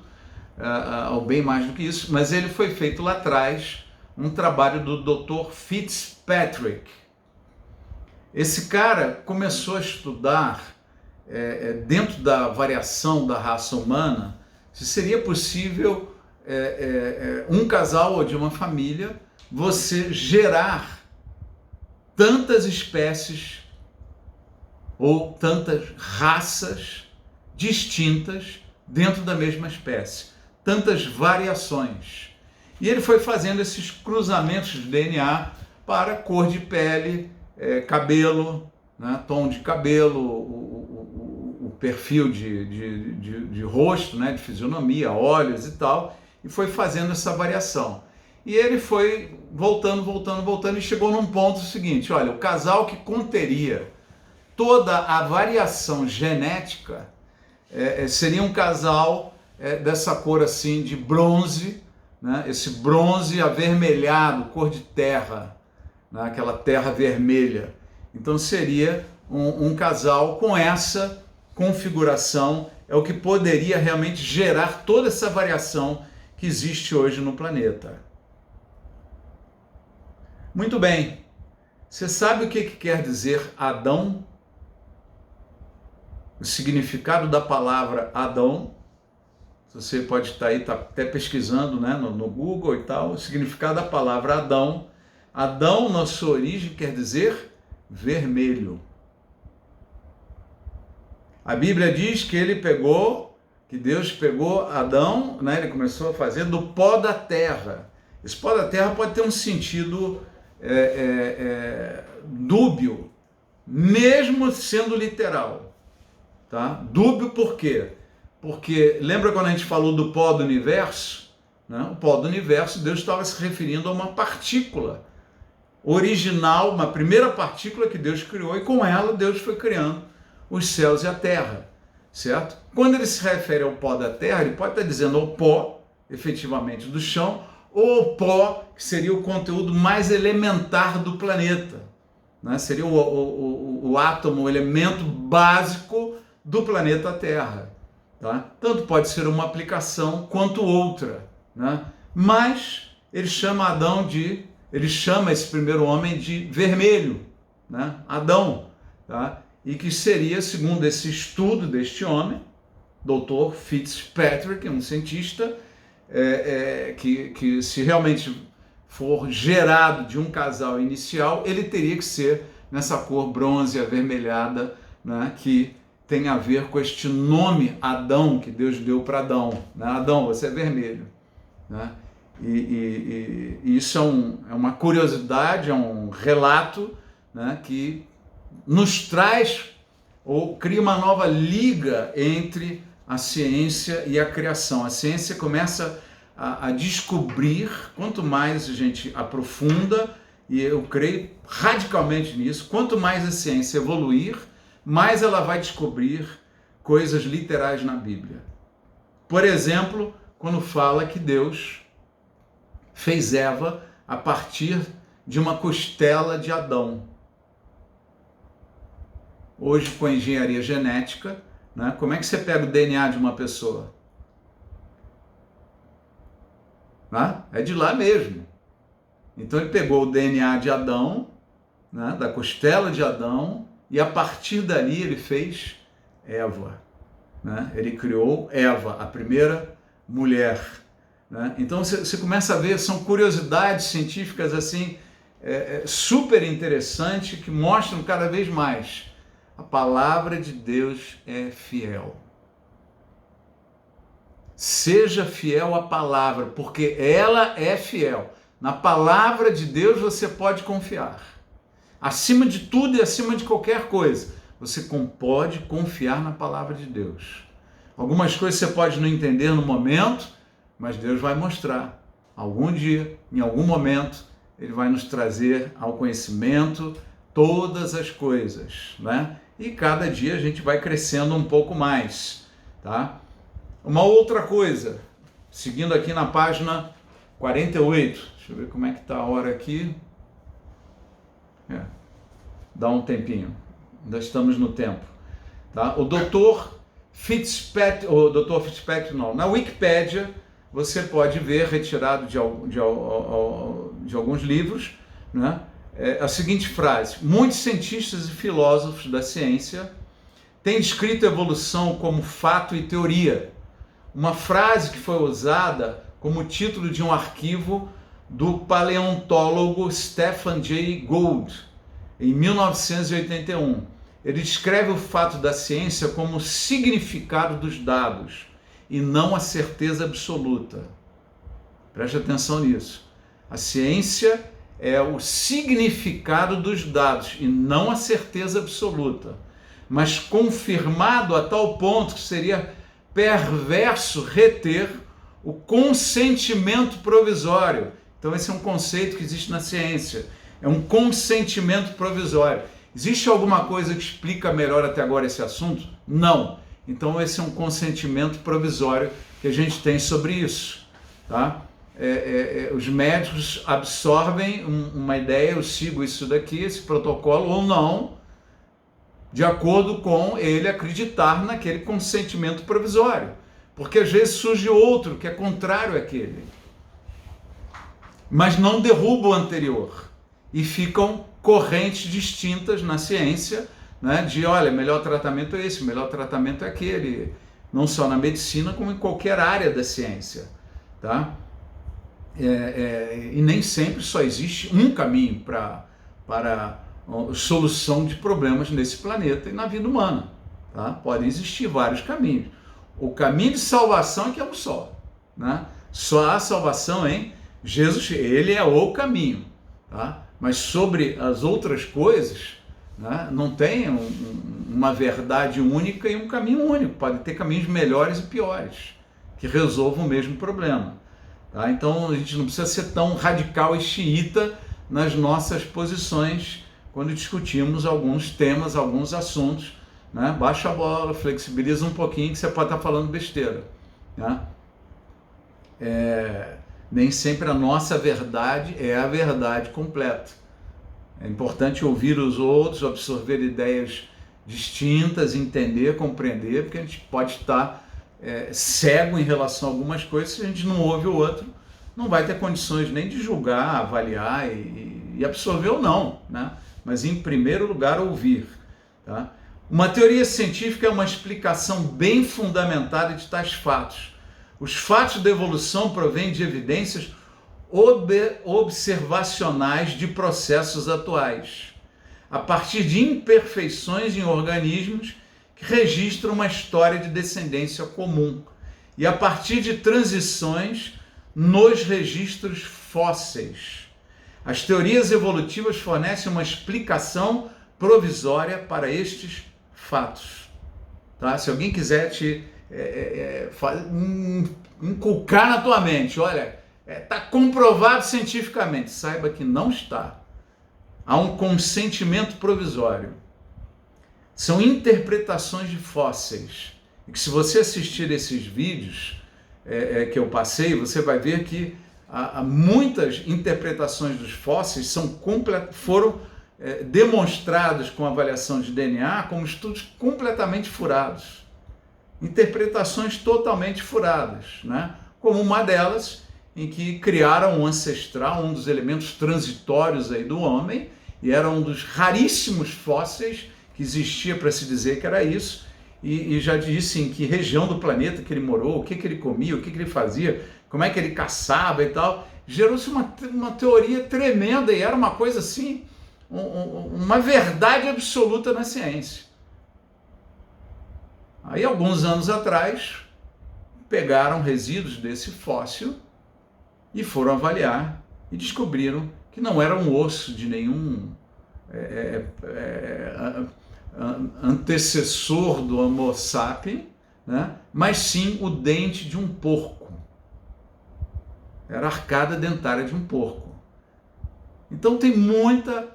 A: ou bem mais do que isso, mas ele foi feito lá atrás, um trabalho do Dr. Fitzpatrick. Esse cara começou a estudar, dentro da variação da raça humana, se seria possível um casal ou de uma família você gerar tantas espécies ou tantas raças distintas dentro da mesma espécie, tantas variações. E ele foi fazendo esses cruzamentos de DNA para cor de pele, cabelo, né, tom de cabelo, o perfil de rosto, né, de fisionomia, olhos e tal, e foi fazendo essa variação. E ele foi voltando e chegou num ponto seguinte: olha, o casal que conteria toda a variação genética seria um casal dessa cor assim de bronze, né? Esse bronze avermelhado, cor de terra, né? Aquela terra vermelha. Então seria um casal com essa configuração, é o que poderia realmente gerar toda essa variação que existe hoje no planeta. Muito bem. Você sabe o que quer dizer Adão? O significado da palavra Adão. Você pode estar aí, até pesquisando, né, no Google e tal. O significado da palavra Adão. Adão, na sua origem, quer dizer vermelho. A Bíblia diz que Deus pegou Adão, né, ele começou a fazer do pó da terra. Esse pó da terra pode ter um sentido dúbio, mesmo sendo literal. Tá? Dúbio por quê? Porque lembra quando a gente falou do pó do universo? Né? O pó do universo, Deus estava se referindo a uma partícula original, uma primeira partícula que Deus criou, e com ela Deus foi criando os céus e a terra, certo? Quando ele se refere ao pó da terra, ele pode estar dizendo ao pó, efetivamente, do chão, ou ao pó, que seria o conteúdo mais elementar do planeta, né? Seria o átomo, o elemento básico do planeta Terra. Tá? Tanto pode ser uma aplicação quanto outra, né? Mas ele chama esse primeiro homem de vermelho, né? Adão, tá? E que seria, segundo esse estudo deste homem, Dr. Fitzpatrick, um cientista, que se realmente for gerado de um casal inicial, ele teria que ser nessa cor bronze avermelhada, né? Que tem a ver com este nome Adão que Deus deu para Adão, né? Adão, você é vermelho, né? E isso é uma curiosidade, é um relato, né, que nos traz ou cria uma nova liga entre a ciência e a criação. A ciência começa a descobrir, quanto mais a gente aprofunda, e eu creio radicalmente nisso, quanto mais a ciência evoluir, mais ela vai descobrir coisas literais na Bíblia. Por exemplo, quando fala que Deus fez Eva a partir de uma costela de Adão. Hoje, com a engenharia genética, né, como é que você pega o DNA de uma pessoa? É de lá mesmo. Então ele pegou o DNA de Adão, né, da costela de Adão, e a partir dali ele fez Eva, né? Ele criou Eva, a primeira mulher, né? Então você começa a ver, são curiosidades científicas assim, super interessantes, que mostram cada vez mais a palavra de Deus é fiel. Seja fiel à palavra, porque ela é fiel. Na palavra de Deus você pode confiar. Acima de tudo e acima de qualquer coisa, você pode confiar na palavra de Deus. Algumas coisas você pode não entender no momento, mas Deus vai mostrar. Algum dia, em algum momento, Ele vai nos trazer ao conhecimento todas as coisas, né? E cada dia a gente vai crescendo um pouco mais, tá? Uma outra coisa, seguindo aqui na página 48, deixa eu ver como é que está a hora aqui. Dá um tempinho, ainda estamos no tempo, tá? O Dr. Fitzpatrick, na Wikipédia você pode ver, retirado de alguns livros, né, a seguinte frase: muitos cientistas e filósofos da ciência têm descrito a evolução como fato e teoria, uma frase que foi usada como título de um arquivo do paleontólogo Stephen Jay Gould, em 1981. Ele descreve o fato da ciência como o significado dos dados e não a certeza absoluta. Preste atenção nisso. A ciência é o significado dos dados e não a certeza absoluta, mas confirmado a tal ponto que seria perverso reter o consentimento provisório. Então esse é um conceito que existe na ciência. É um consentimento provisório. Existe alguma coisa que explica melhor até agora esse assunto? Não. Então esse é um consentimento provisório que a gente tem sobre isso, tá? Os médicos absorvem uma ideia, eu sigo isso daqui, esse protocolo ou não, de acordo com ele acreditar naquele consentimento provisório. Porque às vezes surge outro que é contrário àquele, mas não derruba o anterior. E ficam correntes distintas na ciência, né, de, olha, melhor tratamento é esse, melhor tratamento é aquele, não só na medicina, como em qualquer área da ciência, tá? E nem sempre só existe um caminho para a solução de problemas nesse planeta e na vida humana, tá? Podem existir vários caminhos. O caminho de salvação é que é um só, né? Só há salvação em Jesus, ele é o caminho, tá? Mas sobre as outras coisas, né, não tem uma verdade única e um caminho único. Pode ter caminhos melhores e piores, que resolvam o mesmo problema. Tá? Então a gente não precisa ser tão radical e xiita nas nossas posições quando discutimos alguns temas, alguns assuntos. Né? Baixa a bola, flexibiliza um pouquinho que você pode estar falando besteira. Né? Nem sempre a nossa verdade é a verdade completa. É importante ouvir os outros, absorver ideias distintas, entender, compreender, porque a gente pode estar cego em relação a algumas coisas. Se a gente não ouve o outro, não vai ter condições nem de julgar, avaliar e absorver ou não, né? Mas em primeiro lugar ouvir, tá? Uma teoria científica é uma explicação bem fundamentada de tais fatos. Os fatos da evolução provêm de evidências observacionais de processos atuais, a partir de imperfeições em organismos que registram uma história de descendência comum e a partir de transições nos registros fósseis. As teorias evolutivas fornecem uma explicação provisória para estes fatos. Tá? Se alguém quiser te inculcar na tua mente, olha, está comprovado cientificamente, saiba que não está. Há um consentimento provisório. São interpretações de fósseis. E que se você assistir esses vídeos que eu passei, você vai ver que há muitas interpretações dos fósseis foram demonstradas com avaliação de DNA como estudos completamente furados. Interpretações totalmente furadas, né? Como uma delas, em que criaram um ancestral, um dos elementos transitórios aí do homem, e era um dos raríssimos fósseis que existia para se dizer que era isso, e já disse em que região do planeta que ele morou, o que ele comia, o que ele fazia, como é que ele caçava e tal. Gerou-se uma teoria tremenda, e era uma coisa assim, uma verdade absoluta na ciência. Aí, alguns anos atrás, pegaram resíduos desse fóssil e foram avaliar e descobriram que não era um osso de nenhum antecessor do Homo sapiens, né? Mas sim o dente de um porco. Era a arcada dentária de um porco. Então tem muita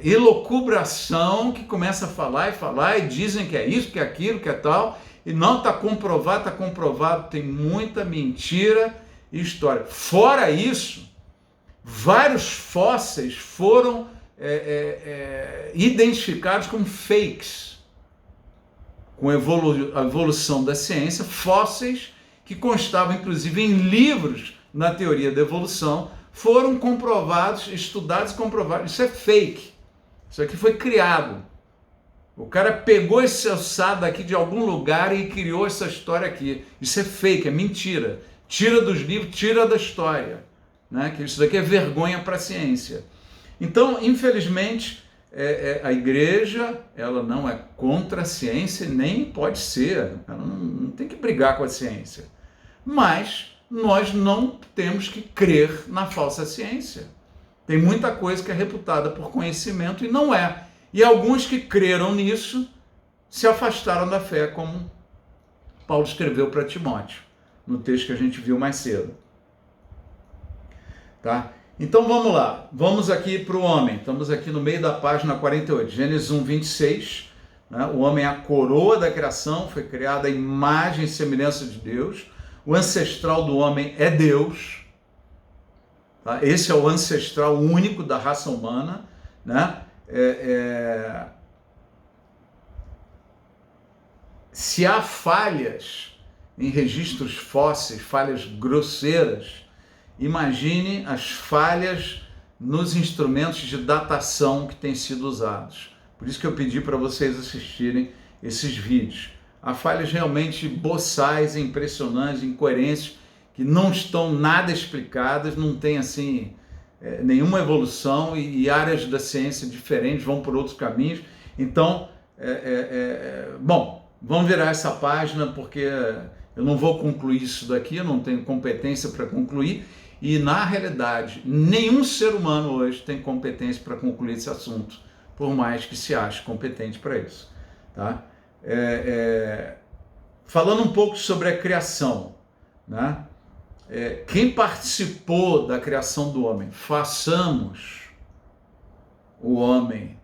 A: elucubração que começa a falar e dizem que é isso, que é aquilo, que é tal, e não está comprovado, tem muita mentira e história. Fora isso, vários fósseis foram identificados como fakes, com a evolução da ciência, fósseis que constavam inclusive em livros na teoria da evolução, foram comprovados, estudados e comprovados. Isso é fake. Isso aqui foi criado. O cara pegou esse ossado aqui de algum lugar e criou essa história aqui. Isso é fake, é mentira. Tira dos livros, tira da história. Né? Que isso daqui é vergonha para a ciência. Então, infelizmente, a igreja ela não é contra a ciência, nem pode ser. Ela não tem que brigar com a ciência. Mas nós não temos que crer na falsa ciência. Tem muita coisa que é reputada por conhecimento e não é. E alguns que creram nisso se afastaram da fé, como Paulo escreveu para Timóteo, no texto que a gente viu mais cedo. Tá? Então vamos lá, vamos aqui para o homem. Estamos aqui no meio da página 48, Gênesis 1, 26. Né? O homem é a coroa da criação, foi criado à imagem e semelhança de Deus. O ancestral do homem é Deus. Tá? Esse é o ancestral único da raça humana. Né? Se há falhas em registros fósseis, falhas grosseiras, imagine as falhas nos instrumentos de datação que têm sido usados. Por isso que eu pedi para vocês assistirem esses vídeos. Há falhas realmente boçais, impressionantes, incoerências, que não estão nada explicadas, não tem assim nenhuma evolução e áreas da ciência diferentes vão por outros caminhos. Então, bom, vamos virar essa página porque eu não vou concluir isso daqui, eu não tenho competência para concluir e, na realidade, nenhum ser humano hoje tem competência para concluir esse assunto, por mais que se ache competente para isso. Tá? Falando um pouco sobre a criação, né? Quem participou da criação do homem? Façamos o homem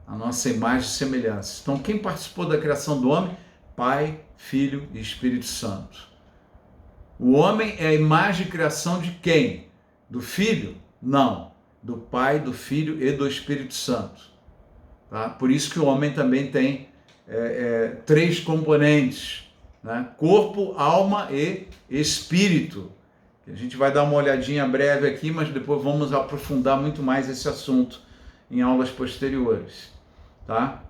A: a nossa imagem e semelhança. Então, quem participou da criação do homem? Pai, Filho e Espírito Santo. O homem é a imagem e criação de quem? Do Filho? Não. Do Pai, do Filho e do Espírito Santo. Tá? Por isso que o homem também tem três componentes, né? Corpo, alma e espírito. A gente vai dar uma olhadinha breve aqui, mas depois vamos aprofundar muito mais esse assunto em aulas posteriores. Tá?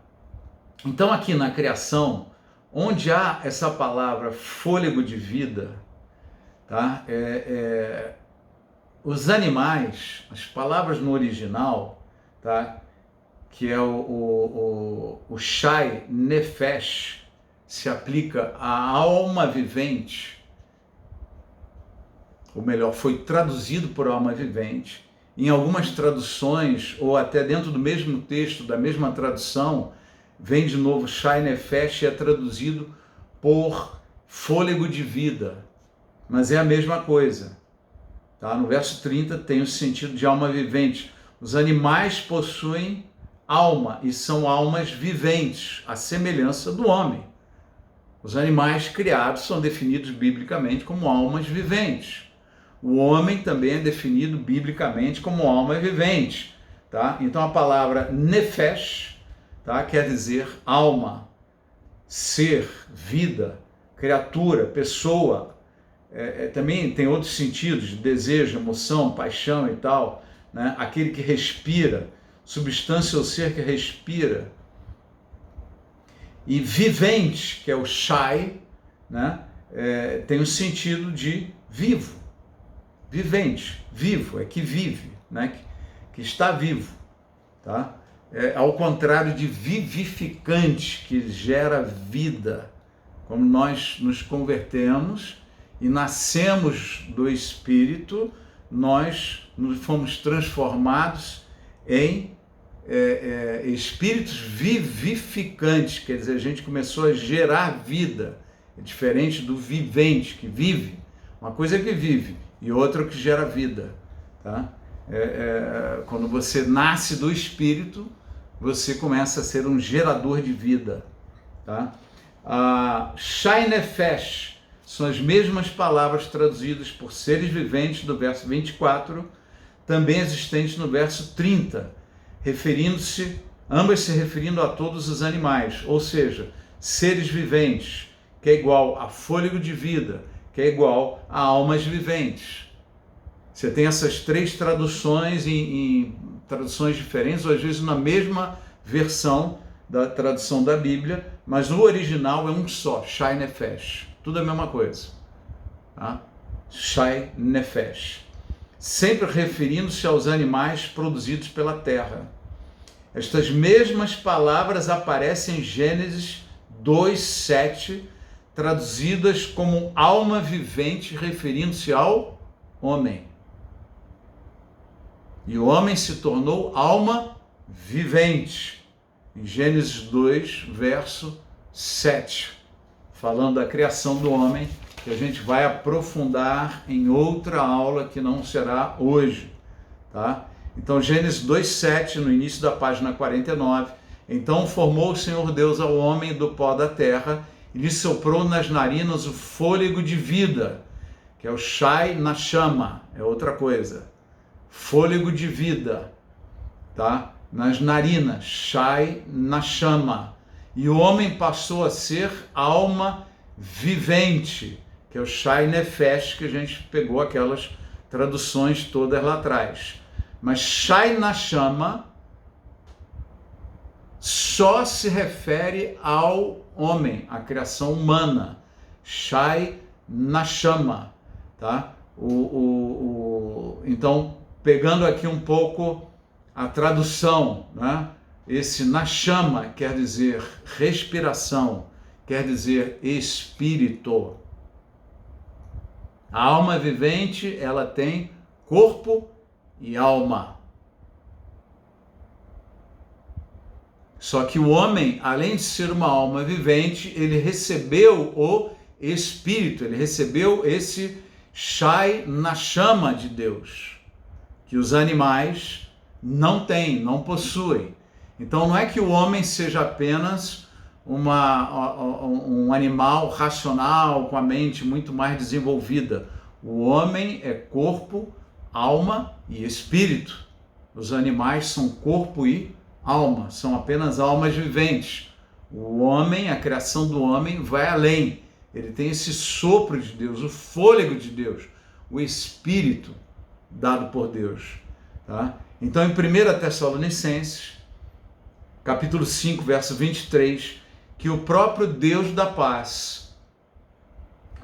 A: Então aqui na criação, onde há essa palavra fôlego de vida, tá? Os animais, as palavras no original, tá? Que é o Shai Nefesh, se aplica à alma vivente, ou melhor, foi traduzido por alma vivente. Em algumas traduções, ou até dentro do mesmo texto, da mesma tradução, vem de novo Shai Nefesh e é traduzido por fôlego de vida, mas é a mesma coisa. Tá? No verso 30 tem o sentido de alma vivente. Os animais possuem alma e são almas viventes, à semelhança do homem. Os animais criados são definidos biblicamente como almas viventes. O homem também é definido biblicamente como alma vivente. Tá? Então a palavra nefesh, tá? Quer dizer alma, ser, vida, criatura, pessoa. Também tem outros sentidos, desejo, emoção, paixão e tal. Né? Aquele que respira, substância ou ser que respira. E vivente, que é o Shai, né? Tem o sentido de vivo, vivente, vivo, que vive, né? Que está vivo. Tá? Ao contrário de vivificante, que gera vida. Como nós nos convertemos e nascemos do Espírito, nós fomos transformados em espíritos vivificantes, quer dizer, a gente começou a gerar vida, é diferente do vivente, que vive. Uma coisa é que vive e outra que gera vida. Tá? Quando você nasce do Espírito, você começa a ser um gerador de vida. Tá? Shai Nefesh são as mesmas palavras traduzidas por seres viventes do verso 24, também existentes no verso 30, ambas se referindo a todos os animais, ou seja, seres viventes, que é igual a fôlego de vida, que é igual a almas viventes. Você tem essas três traduções em traduções diferentes, ou às vezes na mesma versão da tradução da Bíblia, mas no original é um só, Shai Nefesh, tudo a mesma coisa. Tá? Shai Nefesh, sempre referindo-se aos animais produzidos pela terra. Estas mesmas palavras aparecem em Gênesis 2:7, traduzidas como alma vivente, referindo-se ao homem. E o homem se tornou alma vivente. Em Gênesis 2, verso 7, falando da criação do homem, que a gente vai aprofundar em outra aula que não será hoje, tá? Então, Gênesis 2:7, no início da página 49, então formou o Senhor Deus ao homem do pó da terra e lhe soprou nas narinas o fôlego de vida, que é o Shai Nashama, é outra coisa, fôlego de vida, tá? Nas narinas, Shai Nashama, e o homem passou a ser alma vivente, que é o Shai Nefesh, que a gente pegou aquelas traduções todas lá atrás. Mas Shai na chama só se refere ao homem, à criação humana. Shai na chama, tá? Então, pegando aqui um pouco a tradução, né? Esse na chama quer dizer respiração, quer dizer espírito. A alma vivente, ela tem corpo e alma. Só que o homem, além de ser uma alma vivente, ele recebeu o Espírito, ele recebeu esse Shai na chama de Deus, que os animais não têm, não possuem. Então não é que o homem seja apenas um animal racional, com a mente muito mais desenvolvida. O homem é corpo, alma e espírito. Os animais são corpo e alma, são apenas almas viventes. O homem, a criação do homem vai além. Ele tem esse sopro de Deus, o fôlego de Deus, o Espírito dado por Deus. Tá? Então, em 1 Tessalonicenses, capítulo 5, verso 23, que o próprio Deus da paz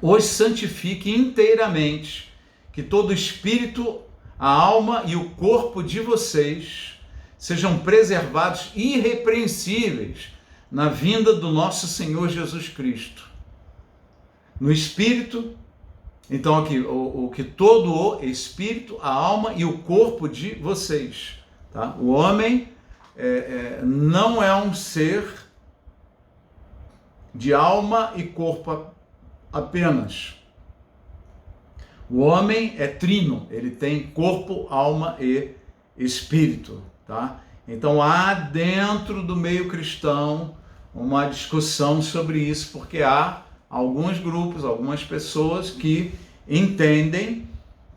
A: os santifique inteiramente, que todo o espírito, a alma e o corpo de vocês sejam preservados irrepreensíveis na vinda do nosso Senhor Jesus Cristo. No espírito, então aqui, o que todo o espírito, a alma e o corpo de vocês. Tá? O homem não é um ser de alma e corpo apenas. O homem é trino, ele tem corpo, alma e espírito. Tá? Então há dentro do meio cristão uma discussão sobre isso, porque há alguns grupos, algumas pessoas que entendem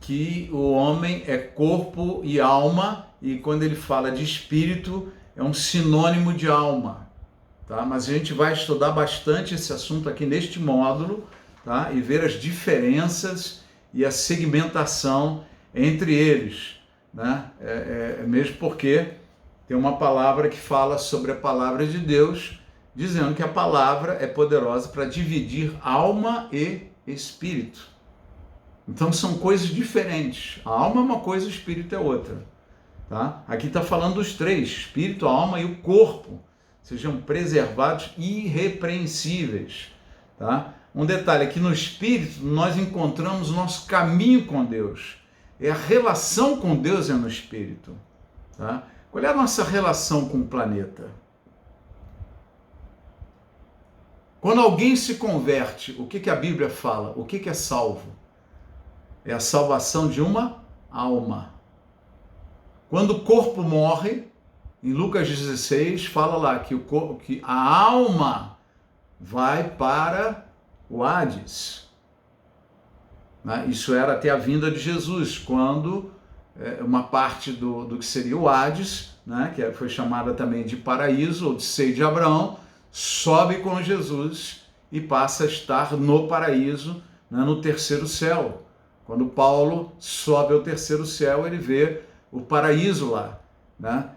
A: que o homem é corpo e alma, e quando ele fala de espírito, é um sinônimo de alma. Tá? Mas a gente vai estudar bastante esse assunto aqui neste módulo, tá? E ver as diferenças e a segmentação entre eles. Né? Mesmo porque tem uma palavra que fala sobre a palavra de Deus, dizendo que a palavra é poderosa para dividir alma e espírito. Então são coisas diferentes. A alma é uma coisa, o espírito é outra. Tá? Aqui está falando dos três, espírito, a alma e o corpo, sejam preservados irrepreensíveis. Tá? Um detalhe, aqui no espírito nós encontramos o nosso caminho com Deus. A relação com Deus é no espírito. Tá? Qual é a nossa relação com o planeta? Quando alguém se converte, o que a Bíblia fala? O que é salvo? É a salvação de uma alma. Quando o corpo morre, em Lucas 16, fala lá que a alma vai para o Hades. Né? Isso era até a vinda de Jesus, quando uma parte do que seria o Hades, né, que foi chamada também de paraíso, ou de seio de Abraão, sobe com Jesus e passa a estar no paraíso, né, no terceiro céu. Quando Paulo sobe ao terceiro céu, ele vê o paraíso lá, né,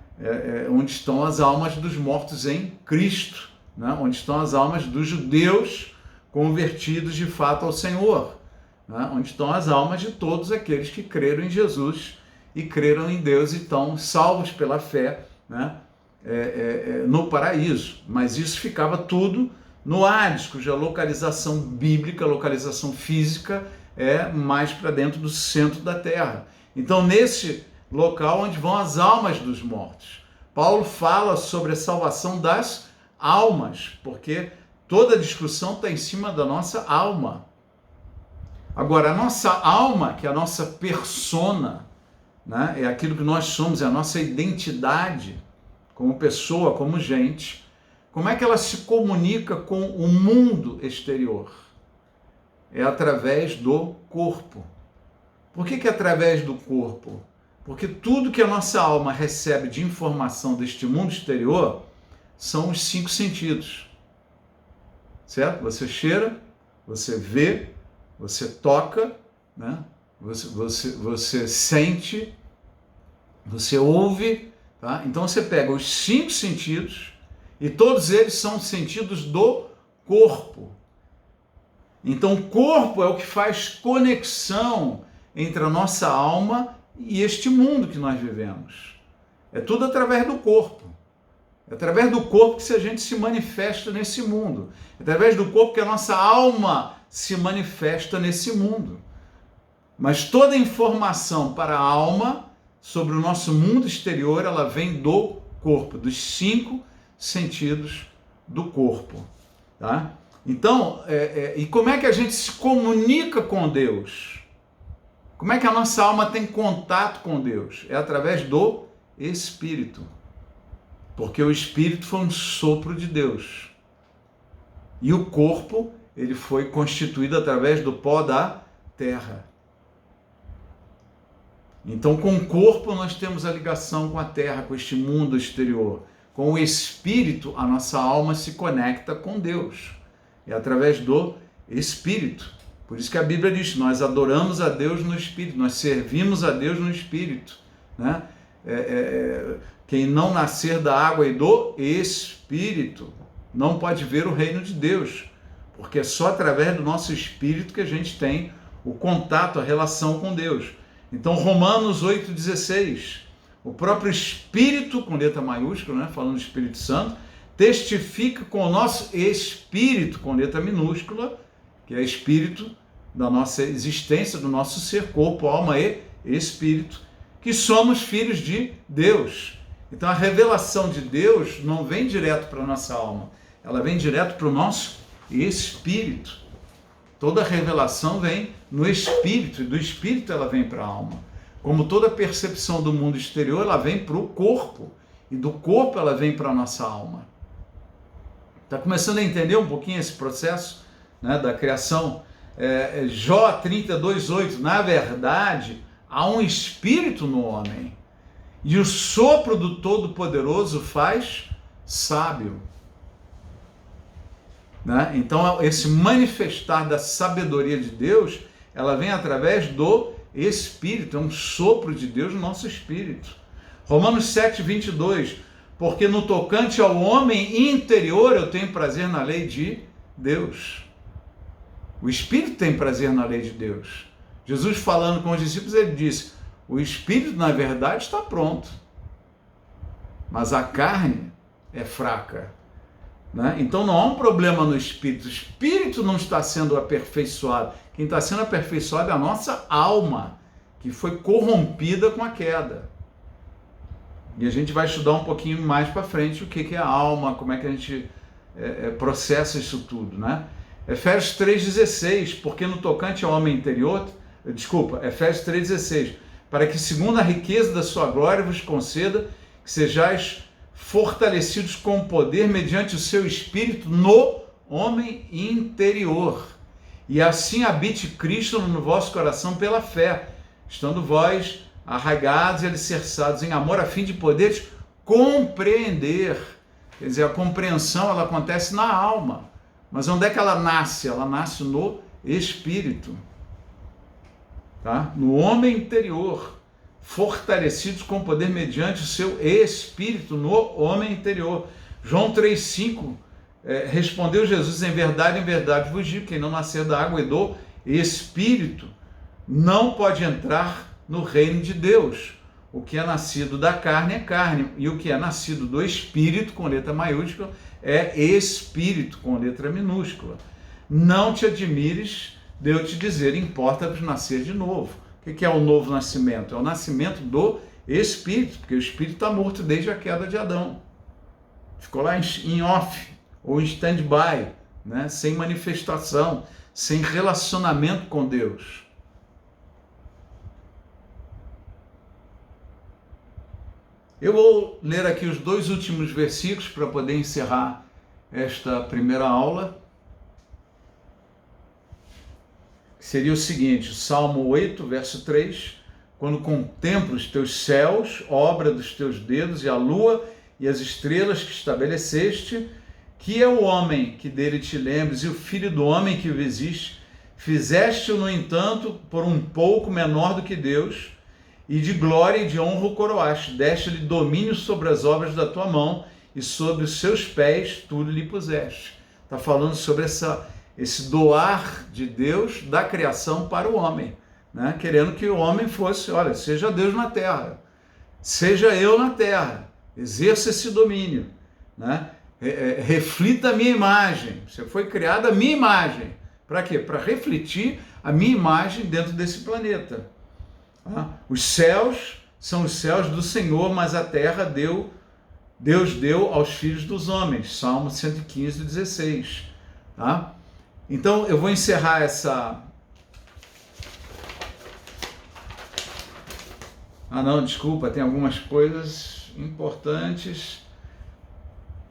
A: onde estão as almas dos mortos em Cristo, né, onde estão as almas dos judeus convertidos de fato ao Senhor, né, onde estão as almas de todos aqueles que creram em Jesus e creram em Deus e estão salvos pela fé, né, no paraíso. Mas isso ficava tudo no Hades, cuja localização bíblica, localização física, é mais para dentro do centro da terra. Então, nesse local onde vão as almas dos mortos, Paulo fala sobre a salvação das almas, porque toda a discussão está em cima da nossa alma. Agora, a nossa alma, que é a nossa persona, né, é aquilo que nós somos, é a nossa identidade como pessoa, como gente, como é que ela se comunica com o mundo exterior? É através do corpo. Por que é através do corpo? Porque tudo que a nossa alma recebe de informação deste mundo exterior são os 5 sentidos. Certo? Você cheira, você vê, você toca, né? Você sente, Você ouve, tá? Então você pega os 5 sentidos e todos eles são sentidos do corpo. Então o corpo é o que faz conexão entre a nossa alma e este mundo que nós vivemos. É tudo através do corpo. É através do corpo que a gente se manifesta nesse mundo. É através do corpo que a nossa alma se manifesta nesse mundo. Mas toda informação para a alma sobre o nosso mundo exterior, ela vem do corpo, dos 5 sentidos do corpo. Tá? Então, e como é que a gente se comunica com Deus? Como é que a nossa alma tem contato com Deus? É através do Espírito. Porque o Espírito foi um sopro de Deus. E o corpo, ele foi constituído através do pó da terra. Então, com o corpo, nós temos a ligação com a terra, com este mundo exterior. Com o Espírito, a nossa alma se conecta com Deus. É através do Espírito. Por isso que a Bíblia diz, nós adoramos a Deus no Espírito, nós servimos a Deus no Espírito. Né? Quem não nascer da água e do Espírito não pode ver o reino de Deus. Porque é só através do nosso Espírito que a gente tem o contato, a relação com Deus. Então, Romanos 8,16, o próprio Espírito, com letra maiúscula, né, falando do Espírito Santo, testifica com o nosso espírito, com letra minúscula, que é espírito da nossa existência, do nosso ser, corpo, alma e espírito, que somos filhos de Deus. Então a revelação de Deus não vem direto para a nossa alma, ela vem direto para o nosso espírito. Toda revelação vem no espírito, e do espírito ela vem para a alma. Como toda percepção do mundo exterior, ela vem para o corpo, e do corpo ela vem para a nossa alma. Está começando a entender um pouquinho esse processo, né, da criação? Jó 32,8, na verdade, há um espírito no homem, e o sopro do Todo-Poderoso faz sábio. Né? Então, esse manifestar da sabedoria de Deus, ela vem através do Espírito, é um sopro de Deus no nosso espírito. Romanos 7,22, porque no tocante ao homem interior eu tenho prazer na lei de Deus. O Espírito tem prazer na lei de Deus. Jesus falando com os discípulos, ele disse, o Espírito na verdade está pronto, mas a carne é fraca. Né? Então não há um problema no Espírito, o Espírito não está sendo aperfeiçoado, quem está sendo aperfeiçoado é a nossa alma, que foi corrompida com a queda. E a gente vai estudar um pouquinho mais para frente o que é a alma, como é que a gente processa isso tudo. Né? Efésios 3,16, porque no tocante ao homem interior, Efésios 3,16, para que segundo a riqueza da sua glória vos conceda que sejais fortalecidos com poder mediante o seu Espírito no homem interior. E assim habite Cristo no vosso coração pela fé, estando vós arraigados e alicerçados em amor, a fim de poderes compreender. Quer dizer, a compreensão ela acontece na alma. Mas onde é que ela nasce? Ela nasce no Espírito. Tá? No homem interior, fortalecidos com poder mediante o seu Espírito no homem interior. João 3,5, respondeu Jesus, em verdade vos digo, quem não nascer da água e do Espírito não pode entrar no reino de Deus. O que é nascido da carne é carne, e o que é nascido do Espírito, com letra maiúscula, é Espírito, com letra minúscula. Não te admires de eu te dizer, importa-vos nascer de novo. O que é o novo nascimento? É o nascimento do Espírito, porque o Espírito está morto desde a queda de Adão. Ficou lá em off, ou em stand-by, né? Sem manifestação, sem relacionamento com Deus. Eu vou ler aqui os 2 últimos versículos para poder encerrar esta primeira aula. Seria o seguinte, Salmo 8, verso 3, quando contemplo os teus céus, obra dos teus dedos, e a lua e as estrelas que estabeleceste, que é o homem que dele te lembres, e o filho do homem que o existe, fizeste-o, no entanto, por um pouco menor do que Deus, e de glória e de honra o coroaste, deste-lhe domínio sobre as obras da tua mão, e sobre os seus pés tudo lhe puseste. Está falando sobre esse doar de Deus da criação para o homem, né? Querendo que o homem fosse, olha, seja Deus na terra, seja eu na terra, exerça esse domínio, né? Reflita a minha imagem, você foi criado a minha imagem. Para quê? Para refletir a minha imagem dentro desse planeta. Tá? Os céus são os céus do Senhor, mas a terra Deus deu aos filhos dos homens. Salmo 115, 16. Tá? Então eu vou encerrar essa... não, desculpa, tem algumas coisas importantes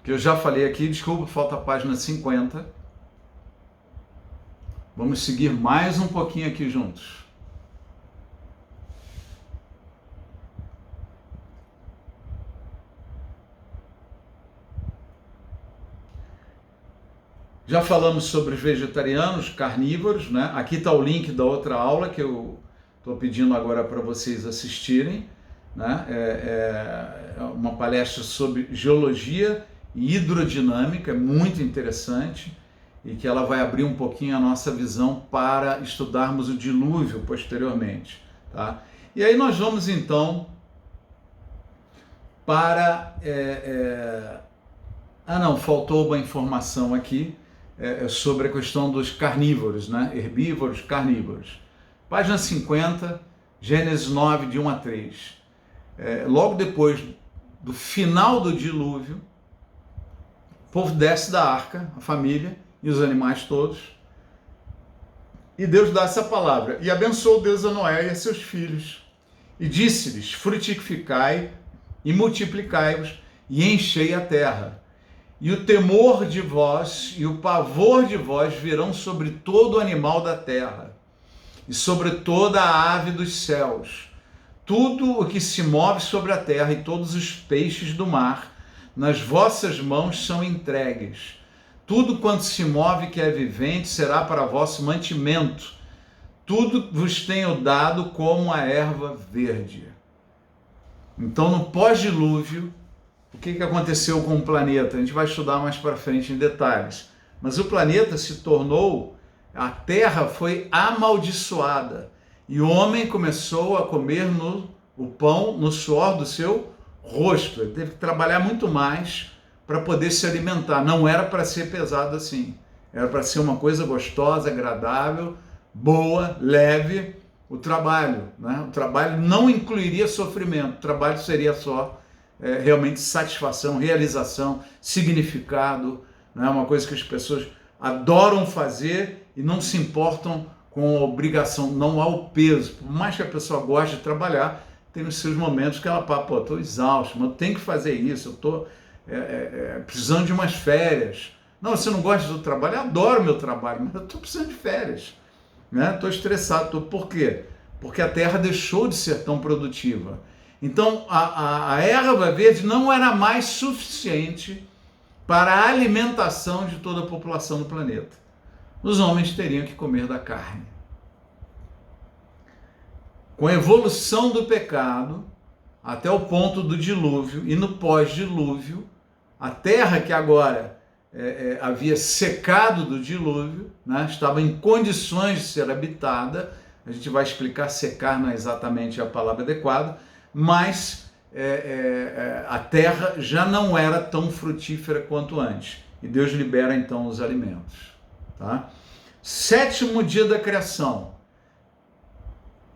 A: que eu já falei aqui. Desculpa, falta a página 50. Vamos seguir mais um pouquinho aqui juntos. Já falamos sobre os vegetarianos, carnívoros, né? Aqui está o link da outra aula que eu estou pedindo agora para vocês assistirem, né? É uma palestra sobre geologia e hidrodinâmica, muito interessante, e que ela vai abrir um pouquinho a nossa visão para estudarmos o dilúvio posteriormente, tá? E aí nós vamos então para... não, faltou uma informação aqui sobre a questão dos carnívoros, né? Herbívoros, carnívoros. Página 50, Gênesis 9, de 1 a 3. Logo depois do final do dilúvio, o povo desce da arca, a família e os animais todos, e Deus dá essa palavra: e abençoou Deus a Noé e a seus filhos, e disse-lhes: frutificai e multiplicai-vos, e enchei a terra. E o temor de vós e o pavor de vós virão sobre todo animal da terra, e sobre toda a ave dos céus, tudo o que se move sobre a terra, e todos os peixes do mar, nas vossas mãos são entregues. Tudo quanto se move que é vivente será para vosso mantimento. Tudo vos tenho dado como a erva verde. Então, no pós-dilúvio, o que aconteceu com o planeta? A gente vai estudar mais para frente em detalhes. Mas o planeta se tornou, a terra foi amaldiçoada. E o homem começou a comer o pão no suor do seu rosto. Ele teve que trabalhar muito mais para poder se alimentar. Não era para ser pesado assim. Era para ser uma coisa gostosa, agradável, boa, leve. O trabalho, né? O trabalho não incluiria sofrimento. O trabalho seria só realmente satisfação, realização, significado, né? Uma coisa que as pessoas adoram fazer e não se importam com a obrigação, não há o peso. Por mais que a pessoa goste de trabalhar, tem os seus momentos que ela fala: pô, estou exausto, mas eu tenho que fazer isso, eu estou precisando de umas férias. Não, você não gosta do trabalho? Eu adoro meu trabalho, mas eu estou precisando de férias, né? Estou estressado. Por quê? Porque a terra deixou de ser tão produtiva. Então, a erva verde não era mais suficiente para a alimentação de toda a população do planeta. Os homens teriam que comer da carne. Com a evolução do pecado, até o ponto do dilúvio, e no pós-dilúvio, a terra que agora havia secado do dilúvio, né, estava em condições de ser habitada. A gente vai explicar, secar não é exatamente a palavra adequada, mas a terra já não era tão frutífera quanto antes. E Deus libera então os alimentos. Tá? 7º dia da criação.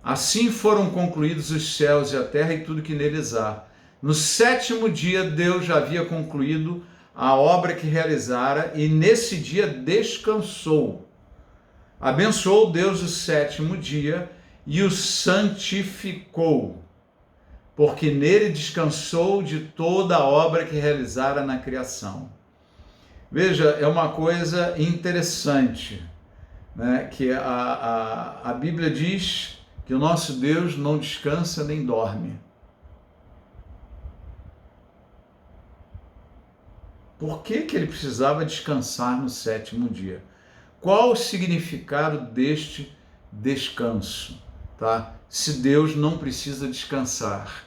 A: Assim foram concluídos os céus e a terra e tudo que neles há. No 7º dia Deus já havia concluído a obra que realizara, e nesse dia descansou. Abençoou Deus o 7º dia e o santificou, porque nele descansou de toda a obra que realizara na criação. Veja, é uma coisa interessante, né? Que a Bíblia diz que o nosso Deus não descansa nem dorme. Por que ele precisava descansar no 7º dia? Qual o significado deste descanso? tá? Se Deus não precisa descansar.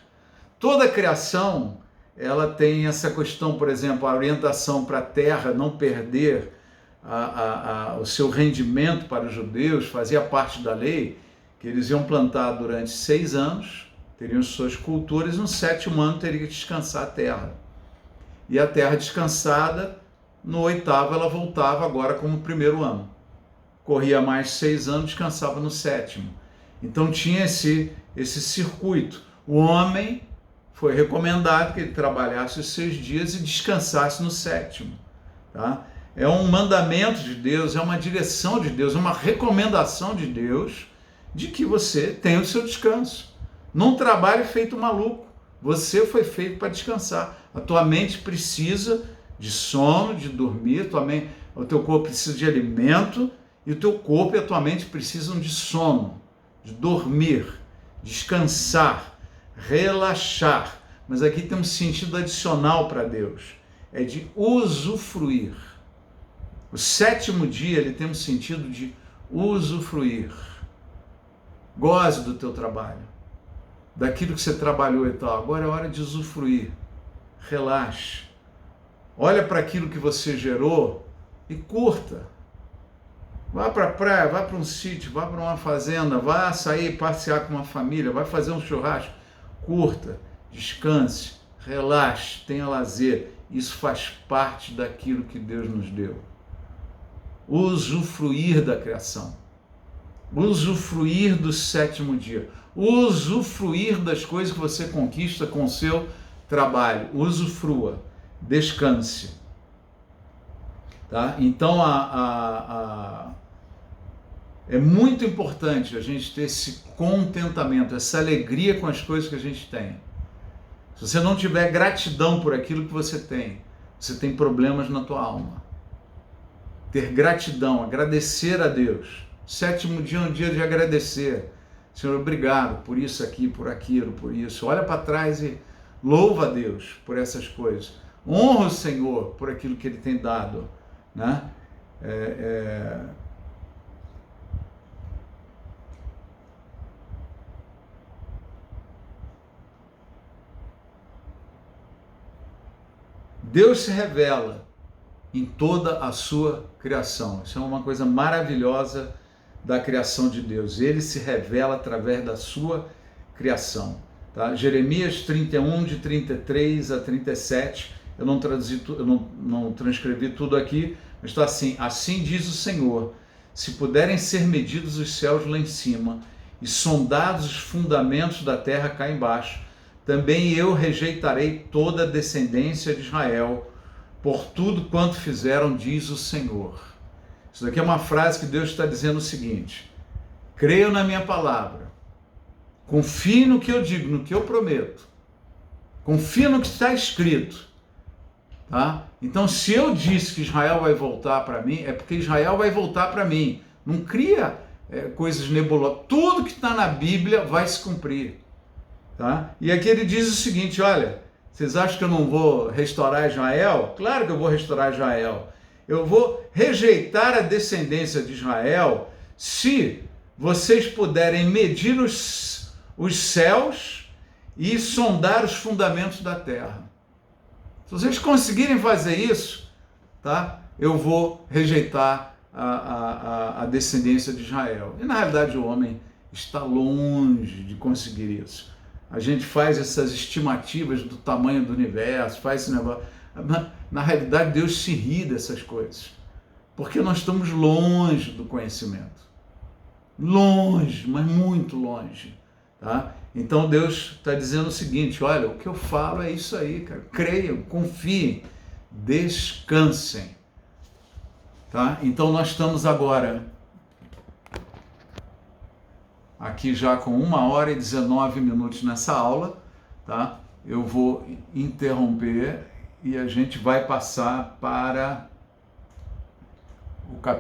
A: Toda a criação, ela tem essa questão, por exemplo, a orientação para a terra não perder o seu rendimento para os judeus, fazia parte da lei, que eles iam plantar durante 6 anos, teriam suas culturas, e no 7º ano teria que descansar a terra. E a terra descansada, no 8º ela voltava agora como o 1º ano. Corria mais 6 anos, descansava no 7º. Então tinha esse circuito. O homem foi recomendado que ele trabalhasse os 6 dias e descansasse no 7º. Tá? É um mandamento de Deus, é uma direção de Deus, é uma recomendação de Deus de que você tenha o seu descanso. Não trabalhe feito maluco. Você foi feito para descansar. A tua mente precisa de sono, de dormir, o teu corpo precisa de alimento, e o teu corpo e a tua mente precisam de sono, de dormir, descansar, relaxar. Mas aqui tem um sentido adicional para Deus, é de usufruir. O 7º dia ele tem um sentido de usufruir. Goze do teu trabalho, daquilo que você trabalhou e tal. Agora é hora de usufruir. Relaxe. Olha para aquilo que você gerou e curta. Vá para a praia, vá para um sítio, vá para uma fazenda, vá sair passear com uma família, vai fazer um churrasco. Curta, descanse, relaxe, tenha lazer. Isso faz parte daquilo que Deus nos deu. Usufruir da criação. Usufruir do 7º dia. Usufruir das coisas que você conquista com o seu trabalho. Usufrua. Descanse. Tá? Então, é muito importante a gente ter esse contentamento, essa alegria com as coisas que a gente tem. Se você não tiver gratidão por aquilo que você tem problemas na tua alma. Ter gratidão, agradecer a Deus. 7º dia é um dia de agradecer. Senhor, obrigado por isso aqui, por aquilo, por isso. Olha para trás e louva a Deus por essas coisas. Honra o Senhor por aquilo que Ele tem dado. Né? Deus se revela em toda a sua criação. Isso é uma coisa maravilhosa da criação de Deus. Ele se revela através da sua criação. Tá? Jeremias 31, de 33 a 37, eu não transcrevi tudo aqui, mas está assim: assim diz o Senhor, se puderem ser medidos os céus lá em cima e sondados os fundamentos da terra cá embaixo, também eu rejeitarei toda a descendência de Israel, por tudo quanto fizeram, diz o Senhor. Isso daqui é uma frase que Deus está dizendo o seguinte: creio na minha palavra, confie no que eu digo, no que eu prometo, confie no que está escrito, tá? Então, se eu disse que Israel vai voltar para mim, é porque Israel vai voltar para mim. Não cria coisas nebulosas. Tudo que está na Bíblia vai se cumprir, tá? E aqui ele diz o seguinte: olha, vocês acham que eu não vou restaurar Israel? Claro que eu vou restaurar Israel. Eu vou rejeitar a descendência de Israel se vocês puderem medir os céus e sondar os fundamentos da terra. Se vocês conseguirem fazer isso, tá? Eu vou rejeitar a descendência de Israel. E na realidade o homem está longe de conseguir isso. A gente faz essas estimativas do tamanho do universo, faz esse negócio. Na realidade, Deus se ri dessas coisas, porque nós estamos longe do conhecimento. Longe, mas muito longe. Tá? Então Deus está dizendo o seguinte: olha, o que eu falo é isso aí, cara. Creiam, confiem, descansem. Tá? Então nós estamos agora aqui já com 1h19 nessa aula, tá? Eu vou interromper e a gente vai passar para o capítulo